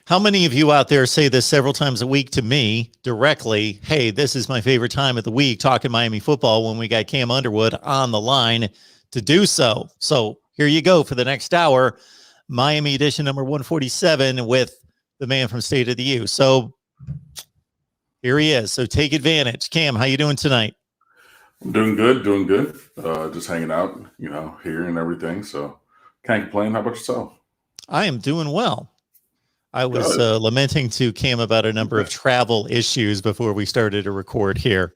How many of you out there say this several times a week to me directly? Hey, this is my favorite time of the week, talking Miami football, when we got Cam Underwood on the line to do so. So here you go for the next hour, Miami edition number 147 with the man from State of the U. So here he is. So take advantage. Cam, how you doing tonight? I'm doing good, doing good. Just hanging out, here and everything. So can't complain. How about yourself? I am doing well. I was lamenting to Cam about a number of travel issues before we started to record here.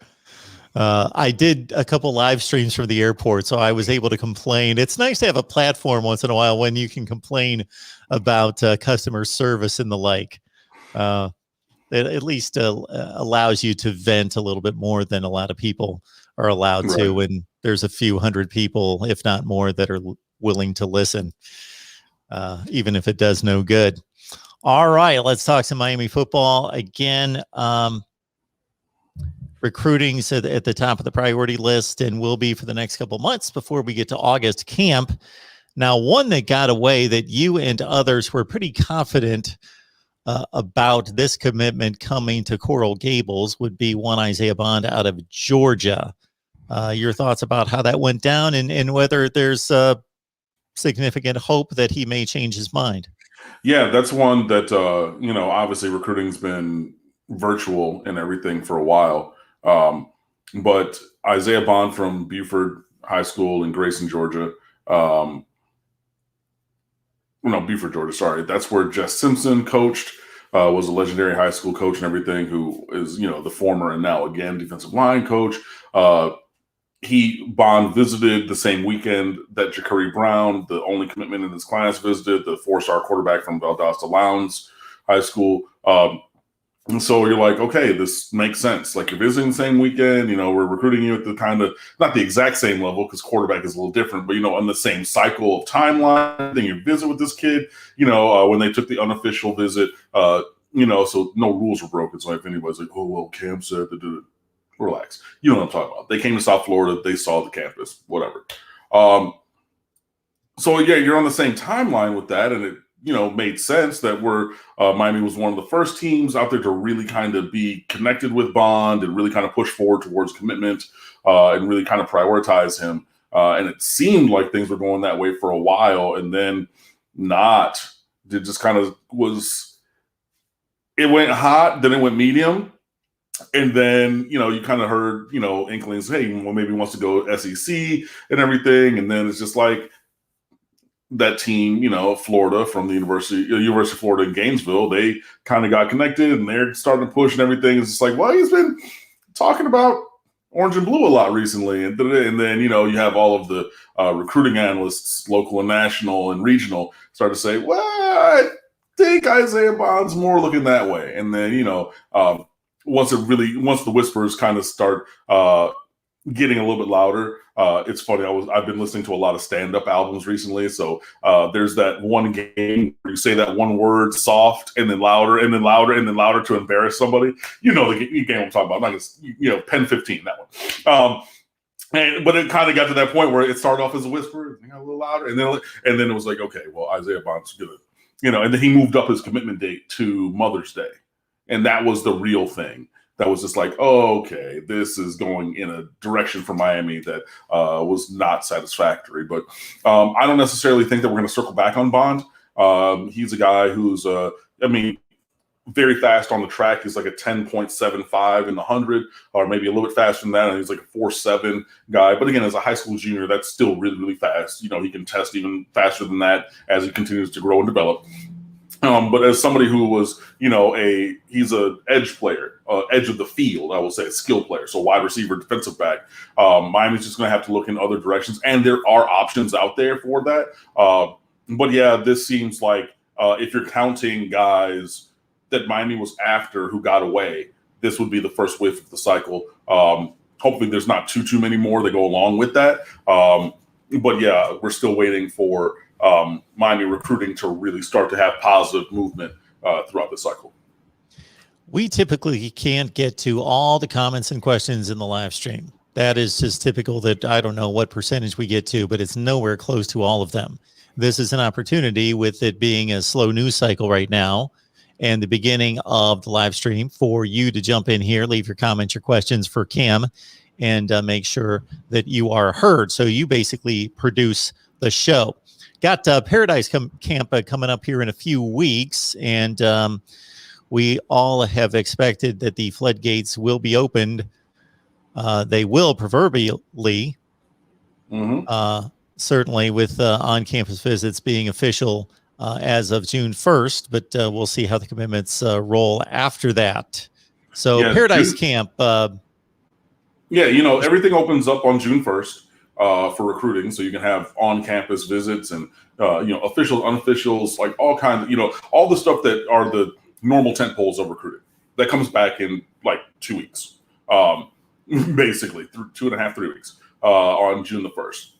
I did a couple live streams from the airport, so I was able to complain. It's nice to have a platform once in a while when you can complain about customer service and the like. It at least allows you to vent a little bit more than a lot of people are allowed to when there's a few hundred people, if not more, that are willing to listen, even if it does no good. All right, let's talk some Miami football again. Recruiting's at the top of the priority list and will be for the next couple months before we get to August camp. Now, one that got away that you and others were pretty confident about this commitment coming to Coral Gables would be one Isaiah Bond out of Georgia. Your thoughts about how that went down and whether there's significant hope that he may change his mind? Yeah, that's one that, obviously recruiting's been virtual and everything for a while. But Isaiah Bond from Buford High School in Grayson, Georgia. Buford, Georgia, sorry. That's where Jess Simpson coached, was a legendary high school coach and everything, who is, the former and now, again, defensive line coach. Bond visited the same weekend that Ja'Carri Brown, the only commitment in this class, visited, the 4-star quarterback from Valdosta Lowndes High School. And so you're like, okay, this makes sense. Like, you're visiting the same weekend, we're recruiting you at the kind of, not the exact same level because quarterback is a little different, but, on the same cycle of timeline. Then you visit with this kid, when they took the unofficial visit, so no rules were broken. So if anybody's like, oh, well, Cam said to do it. Relax. You know what I'm talking about. They came to South Florida. They saw the campus, whatever. So, yeah, you're on the same timeline with that. And it, made sense that Miami was one of the first teams out there to really kind of be connected with Bond and really kind of push forward towards commitment and really kind of prioritize him. And it seemed like things were going that way for a while, and then not. It just kind of was – it went hot, then it went medium. And then, you kind of heard, inklings, hey, well, maybe he wants to go SEC and everything. And then it's just like that team, Florida, from the University of Florida in Gainesville, they kind of got connected and they're starting to push and everything. It's just like, well, he's been talking about orange and blue a lot recently. And then, you have all of the recruiting analysts, local and national and regional, start to say, well, I think Isaiah Bond's more looking that way. And then, once the whispers kind of start getting a little bit louder, it's funny. I've been listening to a lot of stand-up albums recently. So there's that one game where you say that one word soft and then louder and then louder and then louder to embarrass somebody. The game I'm talking about. I'm not gonna, Pen 15, that one. But it kind of got to that point where it started off as a whisper, a little louder, and then it was like, okay, well, Isaiah Bond's gonna, and then he moved up his commitment date to Mother's Day. And that was the real thing. That was just like, oh, okay, this is going in a direction for Miami that was not satisfactory. But I don't necessarily think that we're going to circle back on Bond. He's a guy who's, very fast on the track. He's like a 10.75 in the 100, or maybe a little bit faster than that. And he's like a 4.7 guy. But again, as a high school junior, that's still really, really fast. He can test even faster than that as he continues to grow and develop. But as somebody who was, he's a edge player, edge of the field, I will say, a skill player. So wide receiver, defensive back. Miami's just going to have to look in other directions. And there are options out there for that. But yeah, this seems like if you're counting guys that Miami was after who got away, this would be the first whiff of the cycle. Hopefully there's not too many more that go along with that. But yeah, we're still waiting for Miami recruiting to really start to have positive movement throughout the cycle. We typically can't get to all the comments and questions in the live stream. That is just typical. That I don't know what percentage we get to, but it's nowhere close to all of them. This is an opportunity, with it being a slow news cycle right now and the beginning of the live stream for you to jump in here, leave your comments, your questions for Kim, and make sure that you are heard. So you basically produce the show. Got Paradise Camp coming up here in a few weeks, and we all have expected that the floodgates will be opened. They will proverbially, certainly with on-campus visits being official as of June 1st, but we'll see how the commitments roll after that. So Paradise Camp. Everything opens up on June 1st for recruiting. So you can have on-campus visits and, officials, unofficials, like all kinds of, all the stuff that are the normal tent poles of recruiting. That comes back in like 2 weeks, basically 2.5, 3 weeks on June the 1st.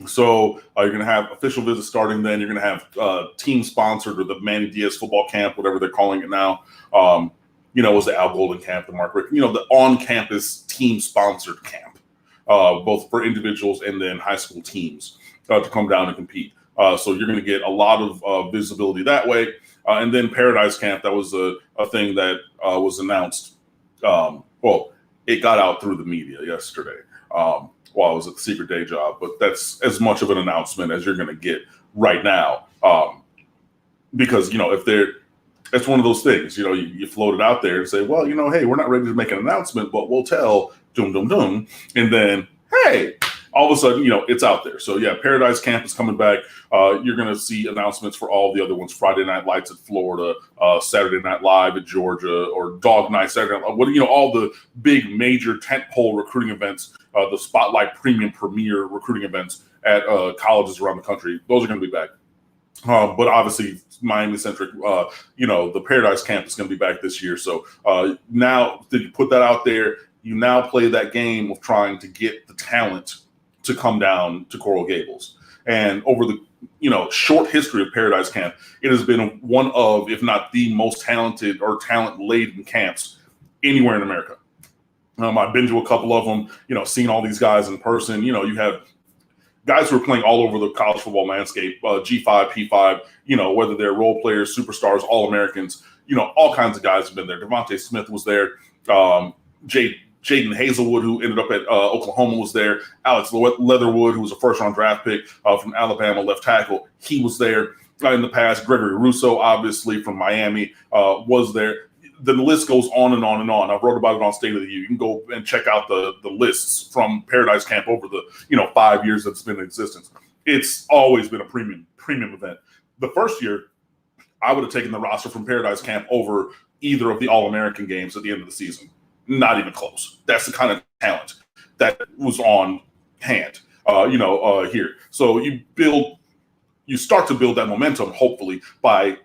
So you're going to have official visits starting then. You're going to have team sponsored, or the Manny Diaz football camp, whatever they're calling it now. Was the Al Golden camp, the the on-campus team sponsored camp, both for individuals and then high school teams to come down and compete. So you're going to get a lot of visibility that way. And then Paradise Camp, that was a thing that was announced. It got out through the media yesterday. While I was at the secret day job, but that's as much of an announcement as you're going to get right now. Because, it's one of those things, you float it out there and say, well, hey, we're not ready to make an announcement, but we'll tell doom, doom, doom. And then, hey, all of a sudden, it's out there. So yeah, Paradise Camp is coming back. You're going to see announcements for all the other ones: Friday Night Lights at Florida, Saturday Night Live at Georgia, or Dog Night Saturday Night Live. All the big major tentpole recruiting events, the Spotlight Premium Premier recruiting events at colleges around the country. Those are going to be back. But obviously, Miami-centric, the Paradise Camp is going to be back this year. So now that you put that out there, you now play that game of trying to get the talent to come down to Coral Gables. And over the short history of Paradise Camp, it has been one of, if not the most talented or talent-laden camps anywhere in America. I've been to a couple of them, seen all these guys in person. You have guys who are playing all over the college football landscape, G5, P5, whether they're role players, superstars, All-Americans, all kinds of guys have been there. Devontae Smith was there. Jaden Hazelwood, who ended up at Oklahoma, was there. Alex Leatherwood, who was a first-round draft pick from Alabama, left tackle, he was there in the past. Gregory Russo, obviously, from Miami, was there. The list goes on and on and on. I've wrote about it on State of the U. You can go and check out the lists from Paradise Camp over the 5 years that it's been in existence. It's always been a premium event. The first year, I would have taken the roster from Paradise Camp over either of the All-American games at the end of the season. Not even close. That's the kind of talent that was on hand, here. So you start to build that momentum, hopefully, by,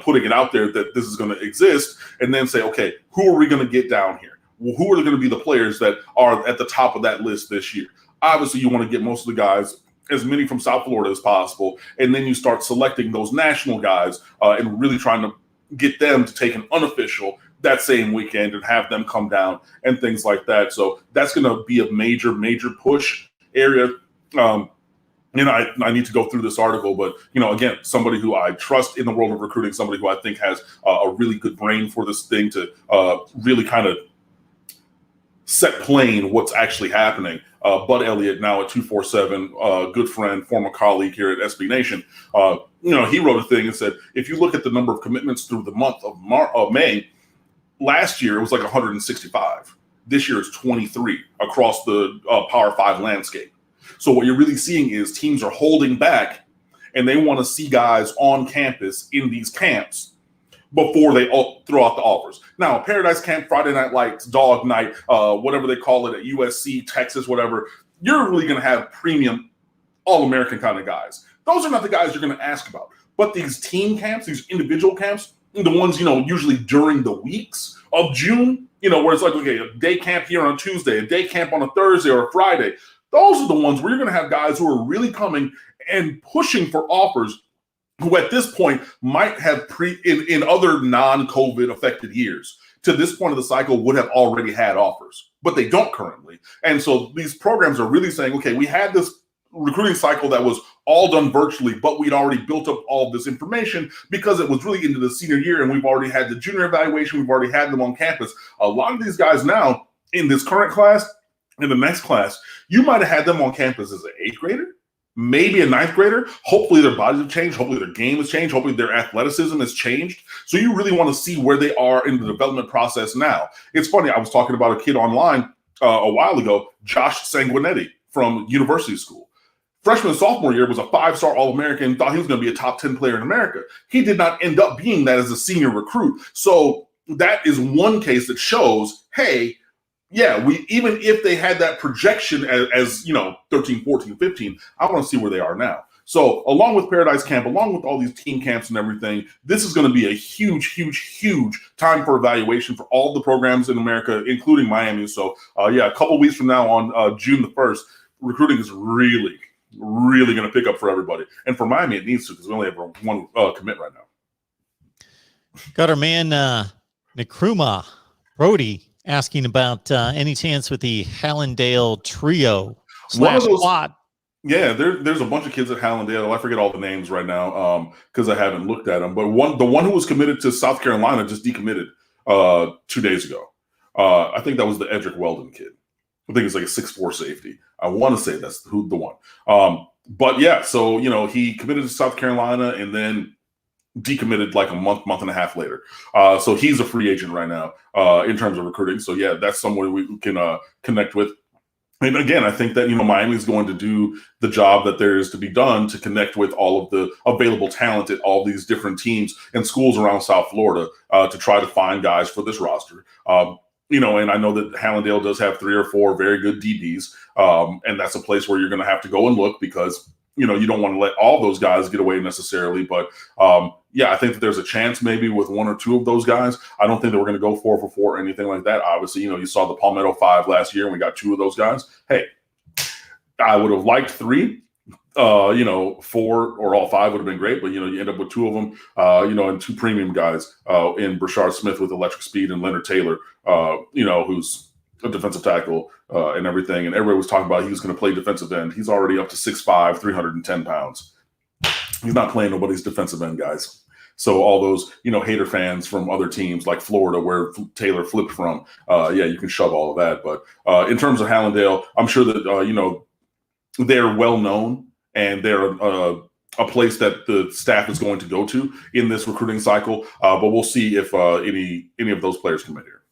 putting it out there that this is going to exist, and then say, okay, who are we going to get down here? Well, who are going to be the players that are at the top of that list this year? Obviously, you want to get most of the guys, as many from South Florida as possible, and then you start selecting those national guys and really trying to get them to take an unofficial that same weekend and have them come down and things like that. So that's going to be a major, major push area. I need to go through this article, but, again, somebody who I trust in the world of recruiting, somebody who I think has a really good brain for this thing to really kind of set plain what's actually happening. Bud Elliott, now at 247, good friend, former colleague here at SB Nation, he wrote a thing and said, if you look at the number of commitments through the month of May, last year it was like 165. This year it's 23 across the Power 5 landscape. So what you're really seeing is teams are holding back, and they want to see guys on campus in these camps before they throw out the offers. Now, Paradise Camp, Friday Night Lights, Dog Night, whatever they call it at USC, Texas, whatever, you're really going to have premium All-American kind of guys. Those are not the guys you're going to ask about. But these team camps, these individual camps, the ones, usually during the weeks of June, where it's like, okay, a day camp here on Tuesday, a day camp on a Thursday or a Friday. Those are the ones where you're going to have guys who are really coming and pushing for offers who at this point might have in other non-COVID affected years to this point of the cycle would have already had offers, but they don't currently. And so these programs are really saying, okay, we had this recruiting cycle that was all done virtually, but we'd already built up all this information because it was really into the senior year and we've already had the junior evaluation. We've already had them on campus. A lot of these guys now in this current class, in the next class, you might have had them on campus as an 8th grader, maybe a 9th grader. Hopefully their bodies have changed. Hopefully their game has changed. Hopefully their athleticism has changed. So you really want to see where they are in the development process now. It's funny. I was talking about a kid online a while ago, Josh Sanguinetti from University School. Freshman and sophomore year was a 5-star All-American, thought he was going to be a top 10 player in America. He did not end up being that as a senior recruit. So that is one case that shows, hey, yeah, we even if they had that projection as 13, 14, 15, I want to see where they are now. So along with Paradise Camp, along with all these team camps and everything, this is going to be a huge, huge, huge time for evaluation for all the programs in America, including Miami. So a couple weeks from now on June the 1st, recruiting is really going to pick up for everybody. And for Miami, it needs to because we only have one commit right now. Got our man Nkrumah Brody asking about any chance with the Hallandale trio / squad. Yeah, there's a bunch of kids at Hallandale. I forget all the names right now because I haven't looked at them. But the one who was committed to South Carolina just decommitted 2 days ago. I think that was the Edric Weldon kid. I think it's like a 6'4" safety. I want to say that's the one. But yeah, so he committed to South Carolina and then decommitted like a month and a half later. So he's a free agent right now in terms of recruiting. So yeah, that's someone we can connect with. And again, I think that Miami is going to do the job that there is to be done to connect with all of the available talent at all these different teams and schools around South Florida to try to find guys for this roster. And I know that Hallandale does have 3 or 4 very good DBs, and that's a place where you're going to have to go and look because you don't want to let all those guys get away necessarily. But I think that there's a chance maybe with 1 or 2 of those guys. I don't think that we're going to go 4 for 4 or anything like that. Obviously, you saw the Palmetto 5 last year and we got 2 of those guys. Hey, I would have liked 3. 4 or all 5 would have been great, but you end up with 2 of them, and 2 premium guys in Brashard Smith with electric speed and Leonard Taylor, who's a defensive tackle and everything. And everybody was talking about he was going to play defensive end. He's already up to 6'5", 310 pounds. He's not playing nobody's defensive end, guys. So all those, hater fans from other teams like Florida where Taylor flipped from, you can shove all of that. But in terms of Hallandale, I'm sure that, they're well known and they're a place that the staff is going to go to in this recruiting cycle. But we'll see if any of those players commit here.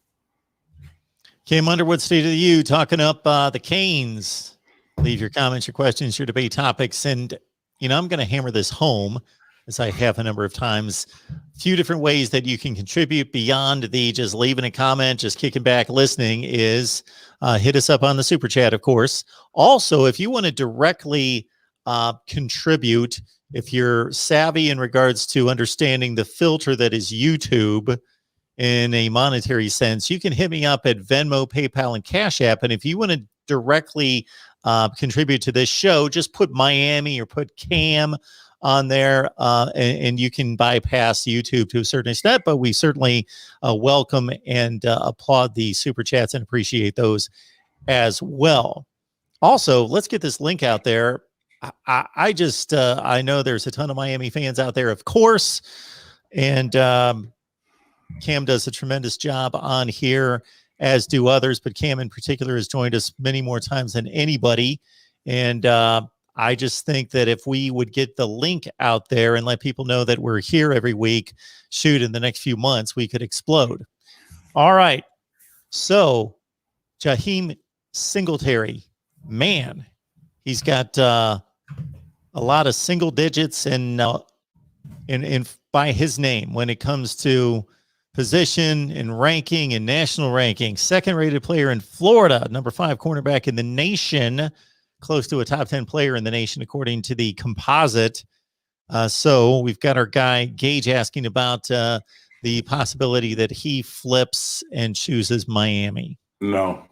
Cam Underwood, State of the U, talking up the Canes. Leave your comments, your questions, your debate topics. And, I'm going to hammer this home, as I have a number of times. A few different ways that you can contribute beyond the just leaving a comment, just kicking back, listening is hit us up on the Super Chat, of course. Also, if you want to directly contribute, if you're savvy in regards to understanding the filter that is YouTube, in a monetary sense, you can hit me up at Venmo, PayPal, and Cash App. And if you want to directly contribute to this show, just put Miami or put Cam on there, and you can bypass YouTube to a certain extent. But we certainly welcome and applaud the Super Chats and appreciate those as well. Also, let's get this link out there. I know there's a ton of Miami fans out there, of course, and Cam does a tremendous job on here, as do others, but Cam in particular has joined us many more times than anybody. And I just think that if we would get the link out there and let people know that we're here every week, in the next few months, we could explode. All right. So Jaheim Singletary, man, he's got a lot of single digits in by his name when it comes to position and ranking and national ranking. 2nd-rated player in Florida, number 5 cornerback in the nation, close to a top 10 player in the nation, according to the composite. So we've got our guy Gage asking about the possibility that he flips and chooses Miami. No.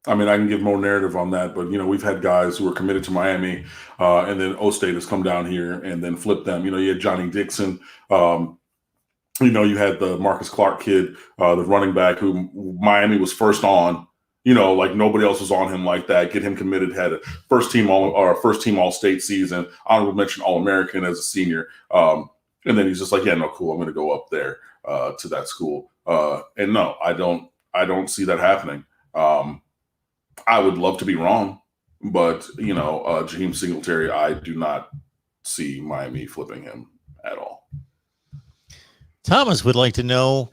I mean, I can give more narrative on that, but, we've had guys who are committed to Miami and then O-State has come down here and then flipped them. You had Johnny Dixon. You had the Marcus Clark kid, the running back who Miami was first on Like nobody else was on him like that. Get him committed. Had a first team all state season. Honorable mention All American as a senior. And then he's just like, yeah, no, cool. I'm going to go up there to that school. And no, I don't see that happening. I would love to be wrong, but Jaheim Singletary, I do not see Miami flipping him at all. Thomas would like to know,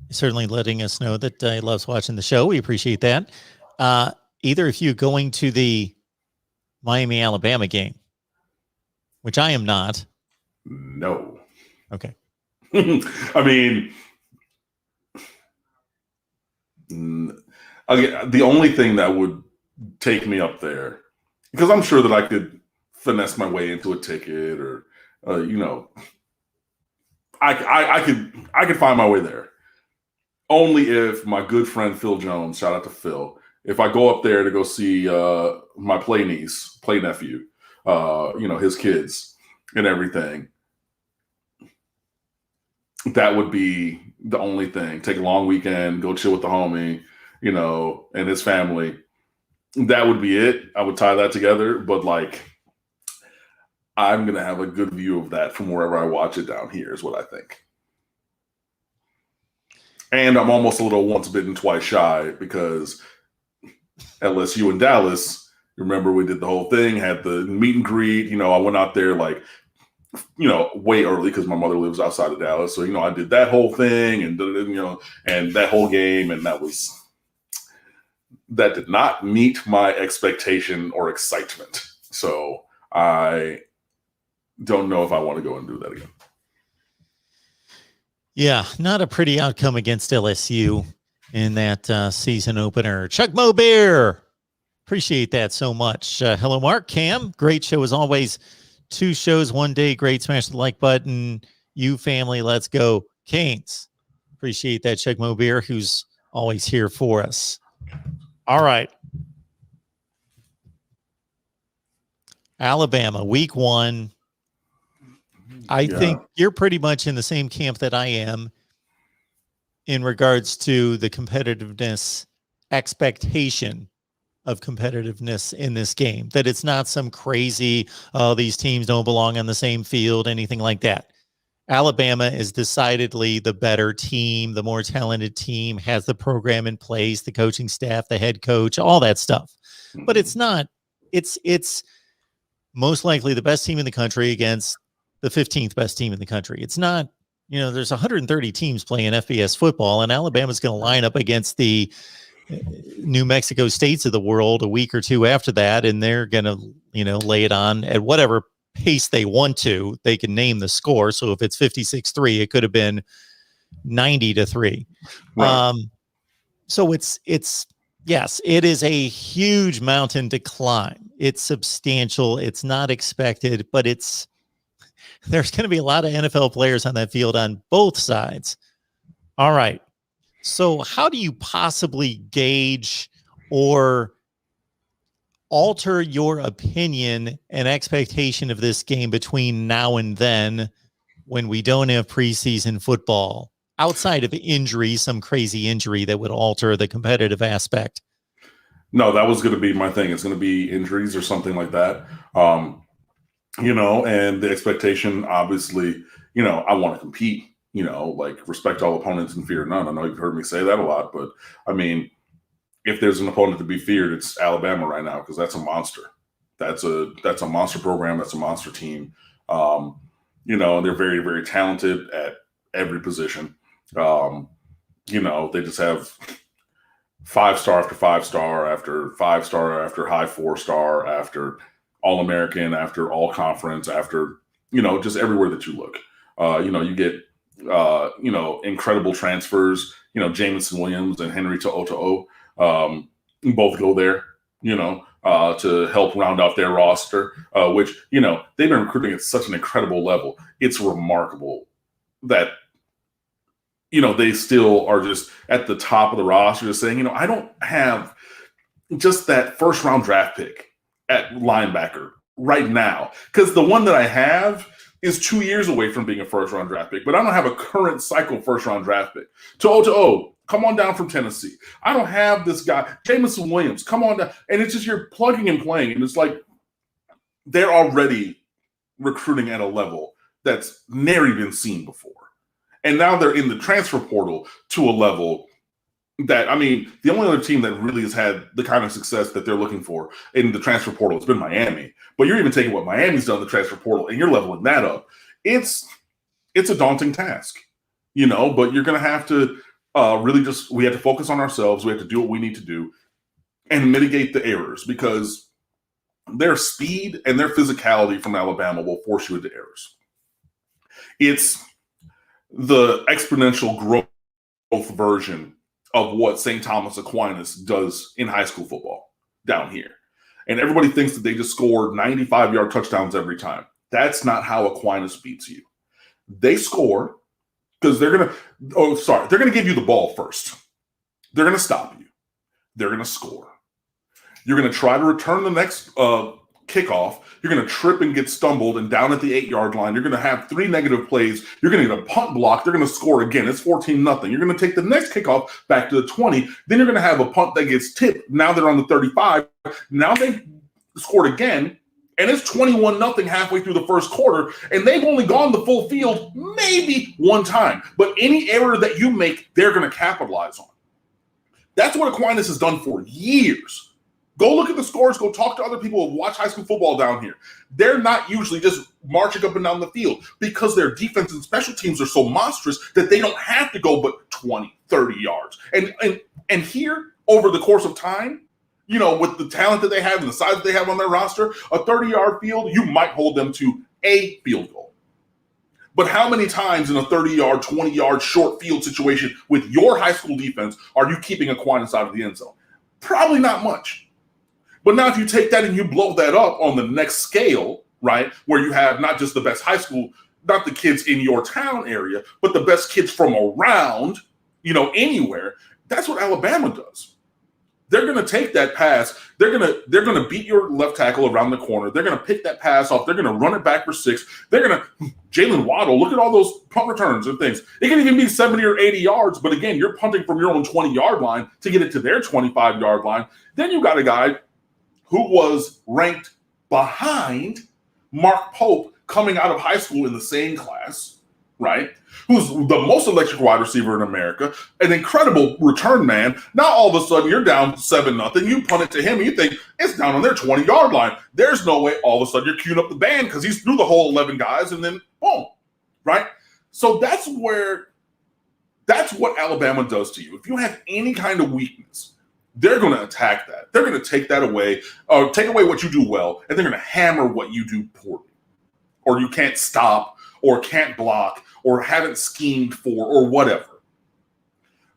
certainly letting us know that he loves watching the show. We appreciate that. Either of you going to the Miami, Alabama game, which I am not. No. Okay. I mean, again, the only thing that would take me up there, because I'm sure that I could finesse my way into a ticket, or I could find my way there. Only if my good friend Phil Jones, shout out to Phil, if I go up there to go see my play nephew, his kids and everything, that would be the only thing. Take a long weekend, go chill with the homie, and his family. That would be it. I would tie that together, but I'm going to have a good view of that from wherever I watch it down here is what I think. And I'm almost a little once bitten, twice shy, because LSU in Dallas, remember we did the whole thing, had the meet and greet. I went out there way early because my mother lives outside of Dallas. So, I did that whole thing and that whole game. And that did not meet my expectation or excitement. So I don't know if I want to go and do that again. Yeah, not a pretty outcome against LSU in that season opener. Chuck Mo Bear, appreciate that so much. Hello, Mark. Cam, great show as always. 2 shows, 1 day. Great. Smash the like button. You family, let's go Canes. Appreciate that, Chuck Mo Bear, who's always here for us. All right. Alabama, week 1. I think you're pretty much in the same camp that I am in regards to the competitiveness, expectation of competitiveness in this game, that it's not some crazy, these teams don't belong on the same field, anything like that. Alabama is decidedly the better team, the more talented team, has the program in place, the coaching staff, the head coach, all that stuff. But it's not, it's most likely the best team in the country against the 15th best team in the country. It's not, there's 130 teams playing FBS football, and Alabama's going to line up against the New Mexico States of the world a week or 2 after that, and they're going to, lay it on at whatever pace they want to. They can name the score. So if it's 56-3, it could have been 90-3. Right. So it's yes, it is a huge mountain to climb. It's substantial. It's not expected, but there's going to be a lot of NFL players on that field on both sides. All right. So how do you possibly gauge or alter your opinion and expectation of this game between now and then, when we don't have preseason football, outside of injury, some crazy injury that would alter the competitive aspect? No, that was going to be my thing. It's going to be injuries or something like that. And the expectation, obviously, I want to compete, respect all opponents and fear none. I know you've heard me say that a lot, but I mean, if there's an opponent to be feared, it's Alabama right now, because that's a monster. That's a monster program. That's a monster team. And they're very, very talented at every position. They just have 5-star after 5-star after 5-star after high 4-star after All-American after all-conference after, just everywhere that you look. You get, incredible transfers. Jamison Williams and Henry To'o both go there, to help round out their roster, which, they've been recruiting at such an incredible level. It's remarkable that, they still are just at the top of the roster, just saying, I don't have just that first-round draft pick at linebacker right now, because the one that I have is 2 years away from being a first-round draft pick, but I don't have a current cycle first-round draft pick. To'o come on down from Tennessee. I don't have this guy, Jameson Williams, come on down. And it's just you're plugging and playing. And it's like they're already recruiting at a level that's never been seen before. And now they're in the transfer portal to a level that, I mean, the only other team that really has had the kind of success that they're looking for in the transfer portal has been Miami. But you're even taking what Miami's done in the transfer portal and you're leveling that up. It's a daunting task, you know, but you're going to have to really just, we have to focus on ourselves. We have to do what we need to do and mitigate the errors, because their speed and their physicality from Alabama will force you into errors. It's the exponential growth version of what St. Thomas Aquinas does in high school football down here. And everybody thinks that they just score 95-yard touchdowns every time. That's not how Aquinas beats you. They score because they're going to give you the ball first. They're going to stop you. They're going to score. You're going to try to return the next kickoff. You're going to trip and get stumbled and down at the 8-yard line. You're going to have 3 negative plays. You're going to get a punt block. They're going to score again. It's 14-0. You're going to take the next kickoff back to the 20. Then you're going to have a punt that gets tipped. Now they're on the 35. Now they scored again, and it's 21-0 halfway through the first quarter, and they've only gone the full field maybe one time. But any error that you make, they're going to capitalize on. That's what Aquinas has done for years. Go look at the scores. Go talk to other people who watch high school football down here. They're not usually just marching up and down the field because their defense and special teams are so monstrous that they don't have to go but 20, 30 yards. And here, over the course of time, you know, with the talent that they have and the size that they have on their roster, a 30-yard field, you might hold them to a field goal. But how many times in a 30-yard, 20-yard short field situation with your high school defense are you keeping Aquinas out of the end zone? Probably not much. But now if you take that and you blow that up on the next scale, right, where you have not just the best high school, not the kids in your town area, but the best kids from around, you know, anywhere, that's what Alabama does. They're going to take that pass. They're going to beat your left tackle around the corner. They're going to pick that pass off. They're going to run it back for 6. They're going to Jalen Waddle. Look at all those punt returns and things. It can even be 70 or 80 yards. But again, you're punting from your own 20-yard line to get it to their 25-yard line. Then you got a guy who was ranked behind Mark Pope coming out of high school in the same class, right? Who's the most electric wide receiver in America, an incredible return man. Now all of a sudden you're down 7-0. You punt it to him and you think it's down on their 20-yard line. There's no way all of a sudden you're queuing up the band because he's through the whole 11 guys and then boom, right? So that's what Alabama does to you. If you have any kind of weakness, they're going to attack that. They're going to take that away, or take away what you do well, and they're going to hammer what you do poorly, or you can't stop, or can't block, or haven't schemed for, or whatever.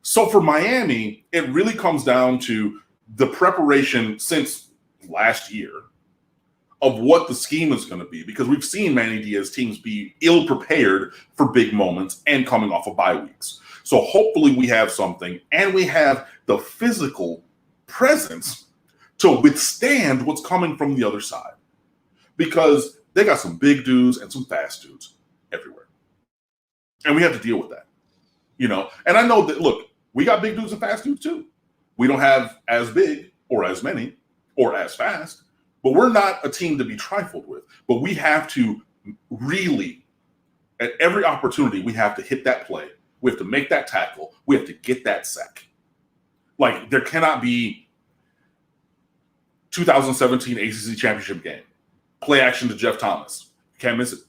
So for Miami, it really comes down to the preparation since last year of what the scheme is going to be, because we've seen Manny Diaz teams be ill-prepared for big moments and coming off of bye weeks. So hopefully we have something, and we have the physical presence to withstand what's coming from the other side, because they got some big dudes and some fast dudes everywhere. And we have to deal with that, you know? And I know that, look, we got big dudes and fast dudes too. We don't have as big or as many or as fast, but we're not a team to be trifled with. But we have to really, at every opportunity, we have to hit that play. We have to make that tackle. We have to get that sack. Like, there cannot be 2017 ACC championship game. Play action to Jeff Thomas. You can't miss it.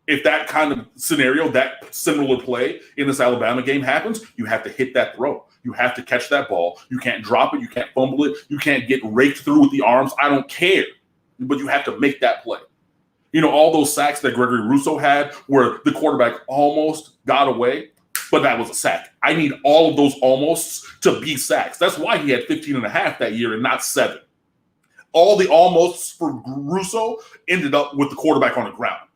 If that kind of scenario, that similar play in this Alabama game happens, you have to hit that throw. You have to catch that ball. You can't drop it. You can't fumble it. You can't get raked through with the arms. I don't care. But you have to make that play. You know, all those sacks that Gregory Rousseau had where the quarterback almost got away, but that was a sack. I need all of those almosts to be sacks. That's why he had 15.5 that year and not 7. All the almosts for Rousseau ended up with the quarterback on the ground.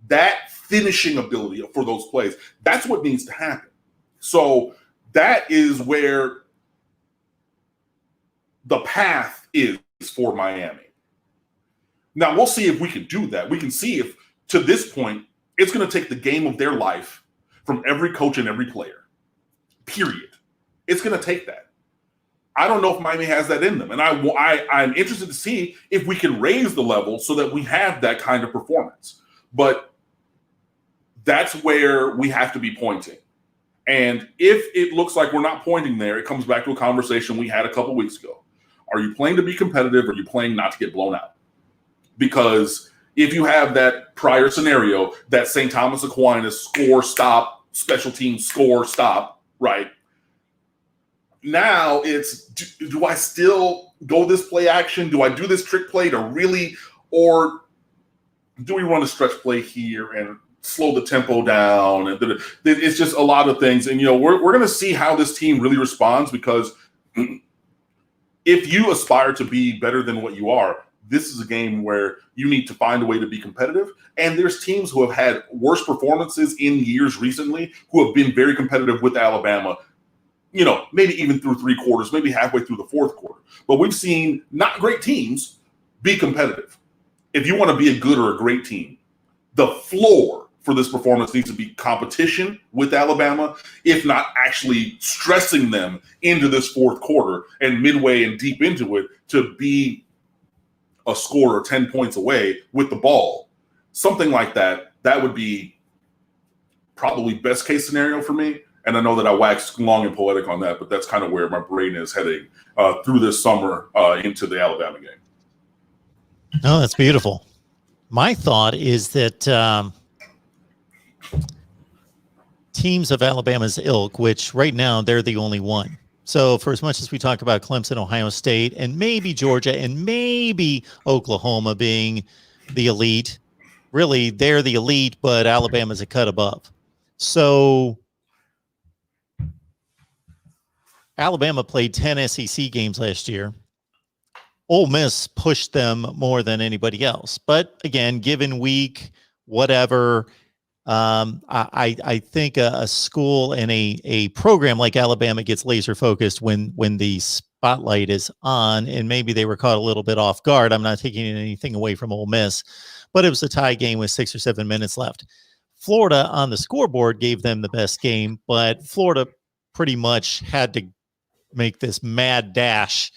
That finishing ability for those plays, that's what needs to happen. So that is where the path is for Miami. Now, we'll see if we can do that. We can see if, to this point, it's going to take the game of their life from every coach and every player, period. It's going to take that. I don't know if Miami has that in them. And I'm interested to see if we can raise the level so that we have that kind of performance. But that's where we have to be pointing. And if it looks like we're not pointing there, it comes back to a conversation we had a couple weeks ago. Are you playing to be competitive, or are you playing not to get blown out? Because if you have that prior scenario, that St. Thomas Aquinas score, stop, special teams score, stop, right? Now it's, do I still go this play action? Do I do this trick play to really, or do we run a stretch play here and slow the tempo down? And it's just a lot of things. And, we're going to see how this team really responds, because if you aspire to be better than what you are, this is a game where you need to find a way to be competitive. And there's teams who have had worse performances in years recently who have been very competitive with Alabama, maybe even through 3 quarters, maybe halfway through the 4th quarter. But we've seen not great teams be competitive. If you want to be a good or a great team, the floor for this performance needs to be competition with Alabama, if not actually stressing them into this 4th quarter and midway and deep into it to be a score or 10 points away with the ball. Something like that, that would be probably best case scenario for me. And I know that I waxed long and poetic on that, but that's kind of where my brain is heading through this summer into the Alabama game. Oh, that's beautiful. My thought is that teams of Alabama's ilk, which right now they're the only one. So for as much as we talk about Clemson, Ohio State, and maybe Georgia, and maybe Oklahoma being the elite, really they're the elite, but Alabama's a cut above. So Alabama played 10 SEC games last year. Ole Miss pushed them more than anybody else. But again, given week, whatever, I think a school and a program like Alabama gets laser focused when the spotlight is on, and maybe they were caught a little bit off guard. I'm not taking anything away from Ole Miss, but it was a tie game with 6 or 7 minutes left. Florida on the scoreboard gave them the best game, but Florida pretty much had to make this mad dash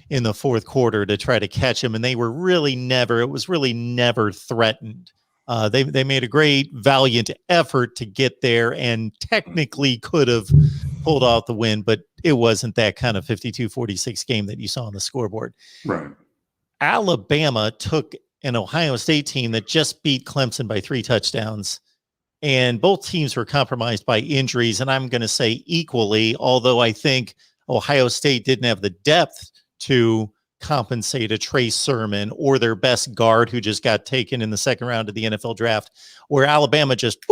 in the 4th quarter to try to catch them, and they were really never threatened. They made a great, valiant effort to get there and technically could have pulled out the win, but it wasn't that kind of 52-46 game that you saw on the scoreboard. Right. Alabama took an Ohio State team that just beat Clemson by 3 touchdowns, and both teams were compromised by injuries, and I'm going to say equally, although I think Ohio State didn't have the depth to compensate a Trace Sermon or their best guard who just got taken in the 2nd round of the NFL draft, where Alabama just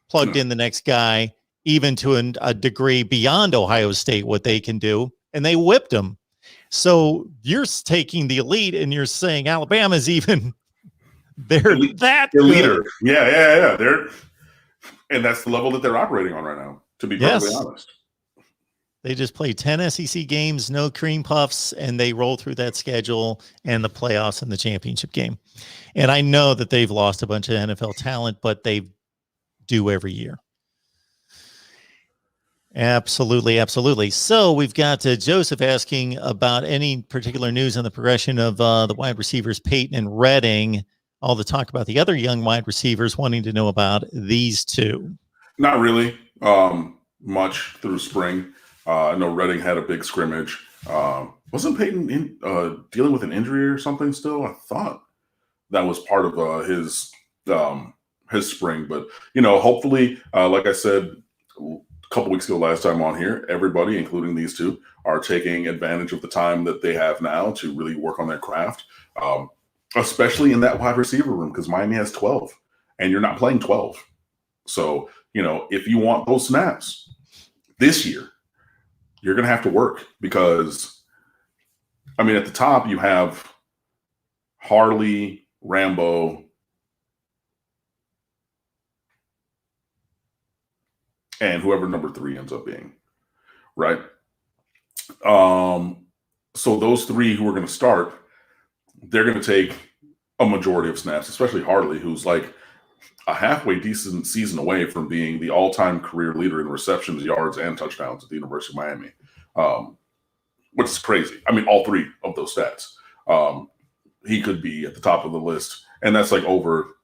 plugged in the next guy, even to a degree beyond Ohio State what they can do, and they whipped them. So you're taking the elite and you're saying Alabama's even they're elite, that the leader. Yeah. And that's the level that they're operating on right now, to be perfectly honest. They just played 10 SEC games, no cream puffs, and they roll through that schedule and the playoffs and the championship game. And I know that they've lost a bunch of NFL talent, but they do every year. Absolutely. So we've got Joseph asking about any particular news on the progression of the wide receivers, Peyton and Redding. All the talk about the other young wide receivers, wanting to know about these two. Not really much through spring. I know Redding had a big scrimmage. Wasn't Peyton dealing with an injury or something still? I thought that was part of his spring. But, hopefully, like I said a couple weeks ago last time on here, everybody, including these two, are taking advantage of the time that they have now to really work on their craft, especially in that wide receiver room, because Miami has 12, and you're not playing 12. So, if you want those snaps this year, you're going to have to work because, at the top you have Harley, Rambo, and whoever number 3 ends up being, right? So those 3 who are going to start, they're going to take a majority of snaps, especially Harley, who's like a halfway decent season away from being the all-time career leader in receptions, yards, and touchdowns at the University of Miami, which is crazy. I mean, all three of those stats. He could be at the top of the list, and that's like over,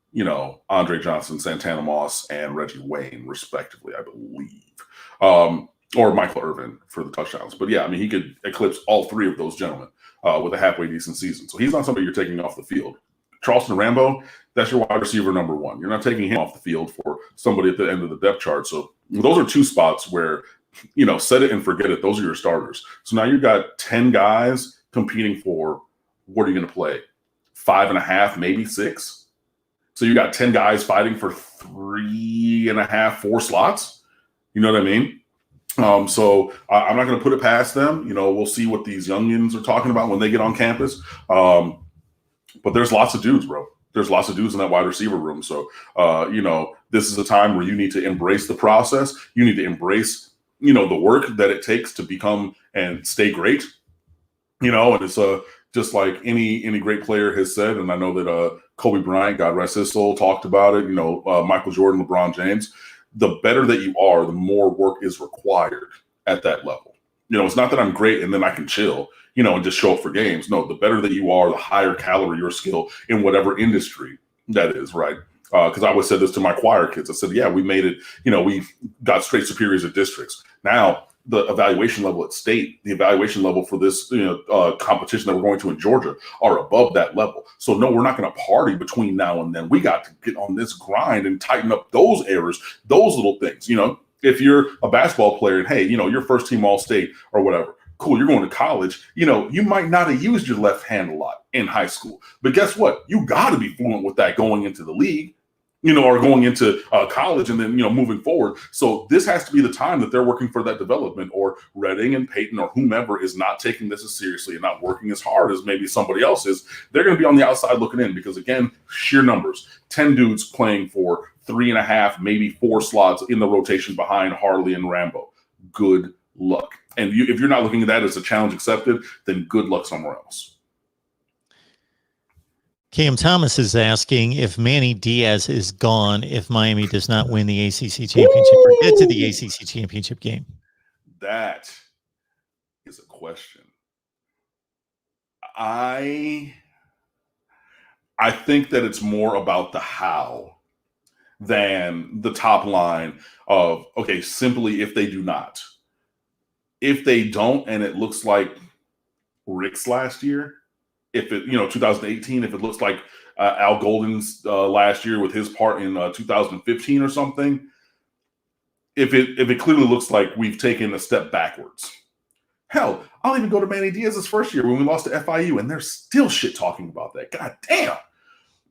Andre Johnson, Santana Moss, and Reggie Wayne, respectively, I believe. Or Michael Irvin for the touchdowns. But yeah, I mean, he could eclipse all three of those gentlemen with a halfway decent season. So he's not somebody you're taking off the field. Charleston Rambo, that's your wide receiver number one. You're not taking him off the field for somebody at the end of the depth chart. So those are two spots where, set it and forget it. Those are your starters. So now you've got 10 guys competing for, what are you going to play? 5.5, maybe 6. So you got 10 guys fighting for 3.5, 4 slots. You know what I mean? So I'm not going to put it past them. We'll see what these youngins are talking about when they get on campus. But there's lots of dudes, bro. There's lots of dudes in that wide receiver room. So, this is a time where you need to embrace the process. You need to embrace, the work that it takes to become and stay great. And it's just like any great player has said. And I know that Kobe Bryant, God rest his soul, talked about it. Michael Jordan, LeBron James. The better that you are, the more work is required at that level. It's not that I'm great and then I can chill, and just show up for games. No, the better that you are, the higher caliber your skill in whatever industry that is, right? Because I always said this to my choir kids. I said, yeah, we made it, we got straight superiors at districts. Now, the evaluation level at state, the evaluation level for this competition that we're going to in Georgia are above that level. So no, we're not going to party between now and then. We got to get on this grind and tighten up those errors, those little things. If you're a basketball player and hey, you're first team all state or whatever, cool, you're going to college, you might not have used your left hand a lot in high school, but guess what? You got to be fluent with that going into the league. Or going into college and then, moving forward. So this has to be the time that they're working for that development, or Redding and Peyton or whomever is not taking this as seriously and not working as hard as maybe somebody else is. They're going to be on the outside looking in because, again, sheer numbers, 10 dudes playing for 3.5, maybe 4 slots in the rotation behind Harley and Rambo. Good luck. And if you're not looking at that as a challenge accepted, then good luck somewhere else. Cam Thomas is asking if Manny Diaz is gone if Miami does not win the ACC championship or get to the ACC championship game. That is a question. I think that it's more about the how than the top line of, okay, simply if they do not. If they don't, and it looks like Rick's last year, if it, 2018, if it looks like Al Golden's last year with his part in 2015 or something, if it clearly looks like we've taken a step backwards. Hell, I'll even go to Manny Diaz's first year when we lost to FIU, and they're still shit talking about that. God damn.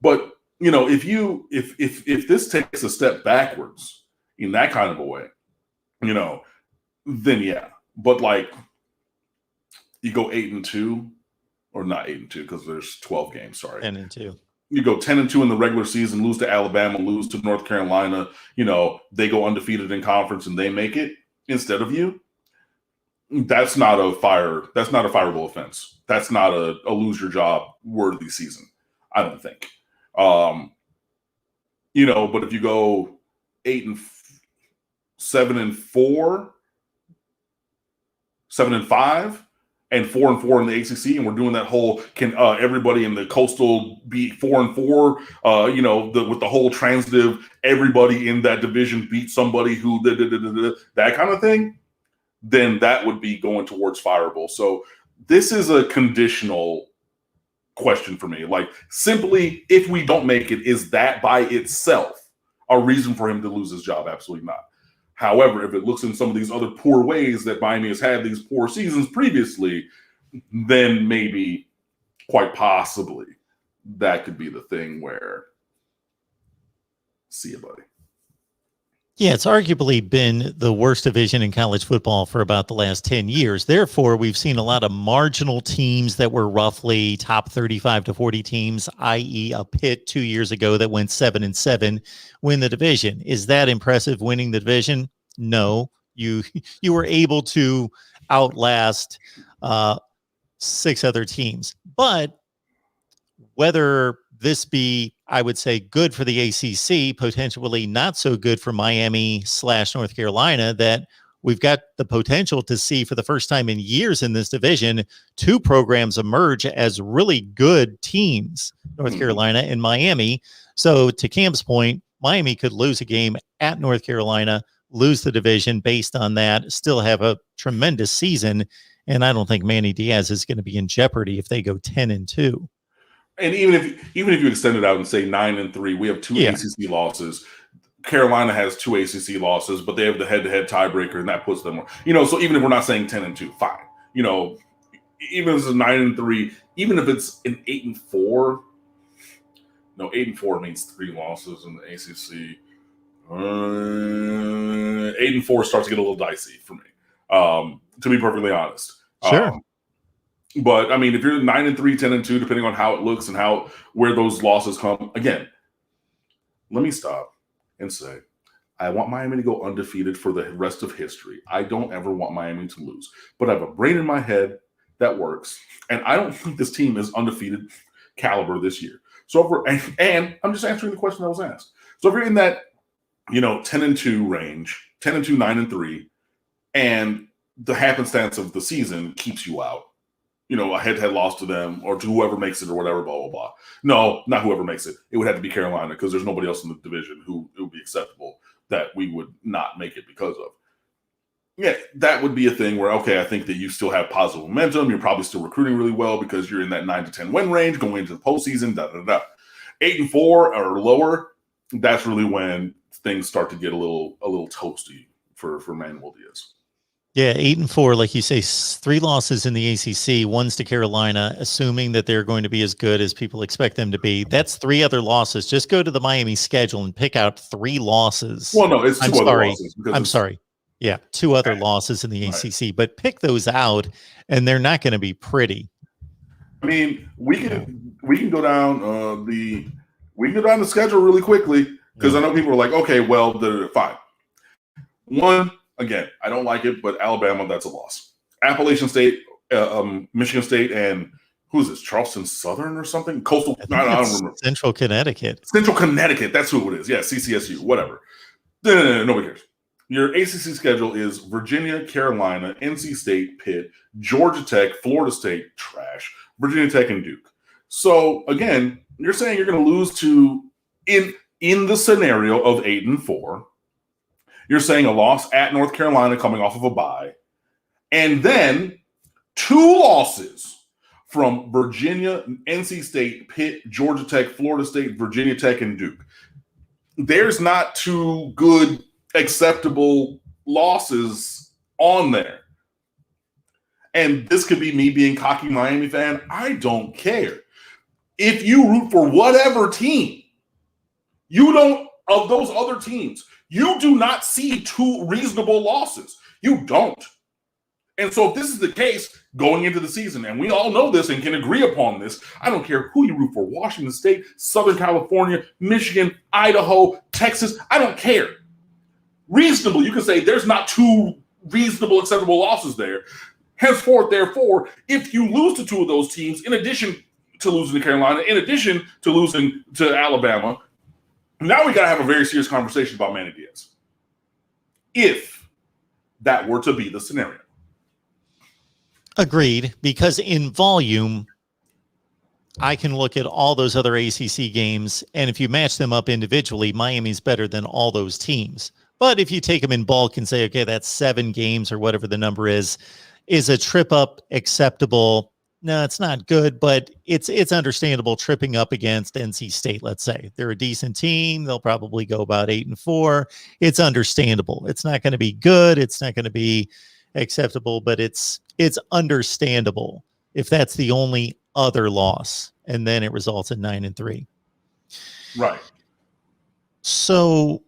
But if this takes a step backwards in that kind of a way, then yeah. But like, you go 8-2. Or not 8-2 because there's 12 games. Sorry, 10-2. You go 10-2 in the regular season, lose to Alabama, lose to North Carolina. They go undefeated in conference and they make it instead of you. That's not a fireable offense. That's not a lose your job worthy season. I don't think. But if you go 7-4, 7-5. And 4-4 in the ACC, and we're doing that whole can everybody in the Coastal be 4-4? With the whole transitive, everybody in that division beat somebody who that kind of thing. Then that would be going towards fireable. So this is a conditional question for me. Like, simply, if we don't make it, is that by itself a reason for him to lose his job? Absolutely not. However, if it looks in some of these other poor ways that Miami has had these poor seasons previously, then maybe, quite possibly, that could be the thing where, see you, buddy. Yeah, it's arguably been the worst division in college football for about the last 10 years. Therefore, we've seen a lot of marginal teams that were roughly top 35 to 40 teams, i.e. a Pitt 2 years ago that went 7-7, win the division. Is that impressive, winning the division? No. You were able to outlast 6 other teams. But whether this be, I would say, good for the ACC, potentially not so good for Miami/North Carolina, that we've got the potential to see for the first time in years in this division, two programs emerge as really good teams, North Carolina and Miami. So to Cam's point, Miami could lose a game at North Carolina, lose the division based on that, still have a tremendous season. And I don't think Manny Diaz is going to be in jeopardy if they go 10-2. And even if you extend it out and say 9-3, we have two ACC losses. Carolina has two ACC losses, but they have the head-to-head tiebreaker, and that puts them, so even if we're not saying 10-2, fine. Even if it's a 9-3, even if it's an 8-4, 8-4 means 3 losses in the ACC. 8-4 starts to get a little dicey for me, to be perfectly honest. Sure. But I mean, if you're 9-3, 10-2, depending on how it looks and where those losses come, again, let me stop and say, I want Miami to go undefeated for the rest of history. I don't ever want Miami to lose, but I have a brain in my head that works, and I don't think this team is undefeated caliber this year. So, and I'm just answering the question that was asked. So, if you're in that, 10-2 range, 10-2, 9-3, and the happenstance of the season keeps you out, a head-to-head loss to them or to whoever makes it or whatever, blah, blah, blah. No, not whoever makes it. It would have to be Carolina because there's nobody else in the division who it would be acceptable that we would not make it because of. Yeah, that would be a thing where, okay, I think that you still have positive momentum. You're probably still recruiting really well because you're in that 9-10 win range going into the postseason, 8-4 or lower, that's really when things start to get a little toasty for Manuel Diaz. Yeah, 8-4, like you say, 3 losses in the ACC, 1's to Carolina, assuming that they're going to be as good as people expect them to be. That's 3 other losses. Just go to the Miami schedule and pick out 3 losses. Well, no, it's 2 other losses. I'm sorry. Yeah, 2 other losses in the ACC, but pick those out, and they're not going to be pretty. I mean, we can go down the schedule really quickly because I know people are like, okay, well, they're fine. 1. Again, I don't like it, but Alabama, that's a loss. Appalachian State, Michigan State, and who is this? Charleston Southern or something? Coastal. I don't remember. Central Connecticut. Central Connecticut. That's who it is. Yeah, CCSU, whatever. No, nobody cares. Your ACC schedule is Virginia, Carolina, NC State, Pitt, Georgia Tech, Florida State, trash, Virginia Tech, and Duke. So, again, you're saying you're going to lose to, in the scenario of 8-4, you're saying a loss at North Carolina coming off of a bye, and then 2 losses from Virginia, NC State, Pitt, Georgia Tech, Florida State, Virginia Tech, and Duke. There's not 2 good, acceptable losses on there. And this could be me being cocky Miami fan. I don't care. If you root for whatever team, of those other teams, you do not see 2 reasonable losses. You don't. And so if this is the case going into the season, and we all know this and can agree upon this, I don't care who you root for, Washington State, Southern California, Michigan, Idaho, Texas, I don't care. Reasonable, you can say there's not 2 reasonable, acceptable losses there. Henceforth, therefore, if you lose to 2 of those teams, in addition to losing to Carolina, in addition to losing to Alabama, now we got to have a very serious conversation about Manny Diaz. If that were to be the scenario. Agreed, because in volume, I can look at all those other ACC games, and if you match them up individually, Miami's better than all those teams. But if you take them in bulk and say, okay, that's 7 games or whatever the number is a trip up acceptable? No, it's not good, but it's understandable tripping up against NC State, let's say. They're a decent team. They'll probably go about 8-4. It's understandable. It's not going to be good. It's not going to be acceptable, but it's understandable if that's the only other loss, and then it results in 9-3. Right. So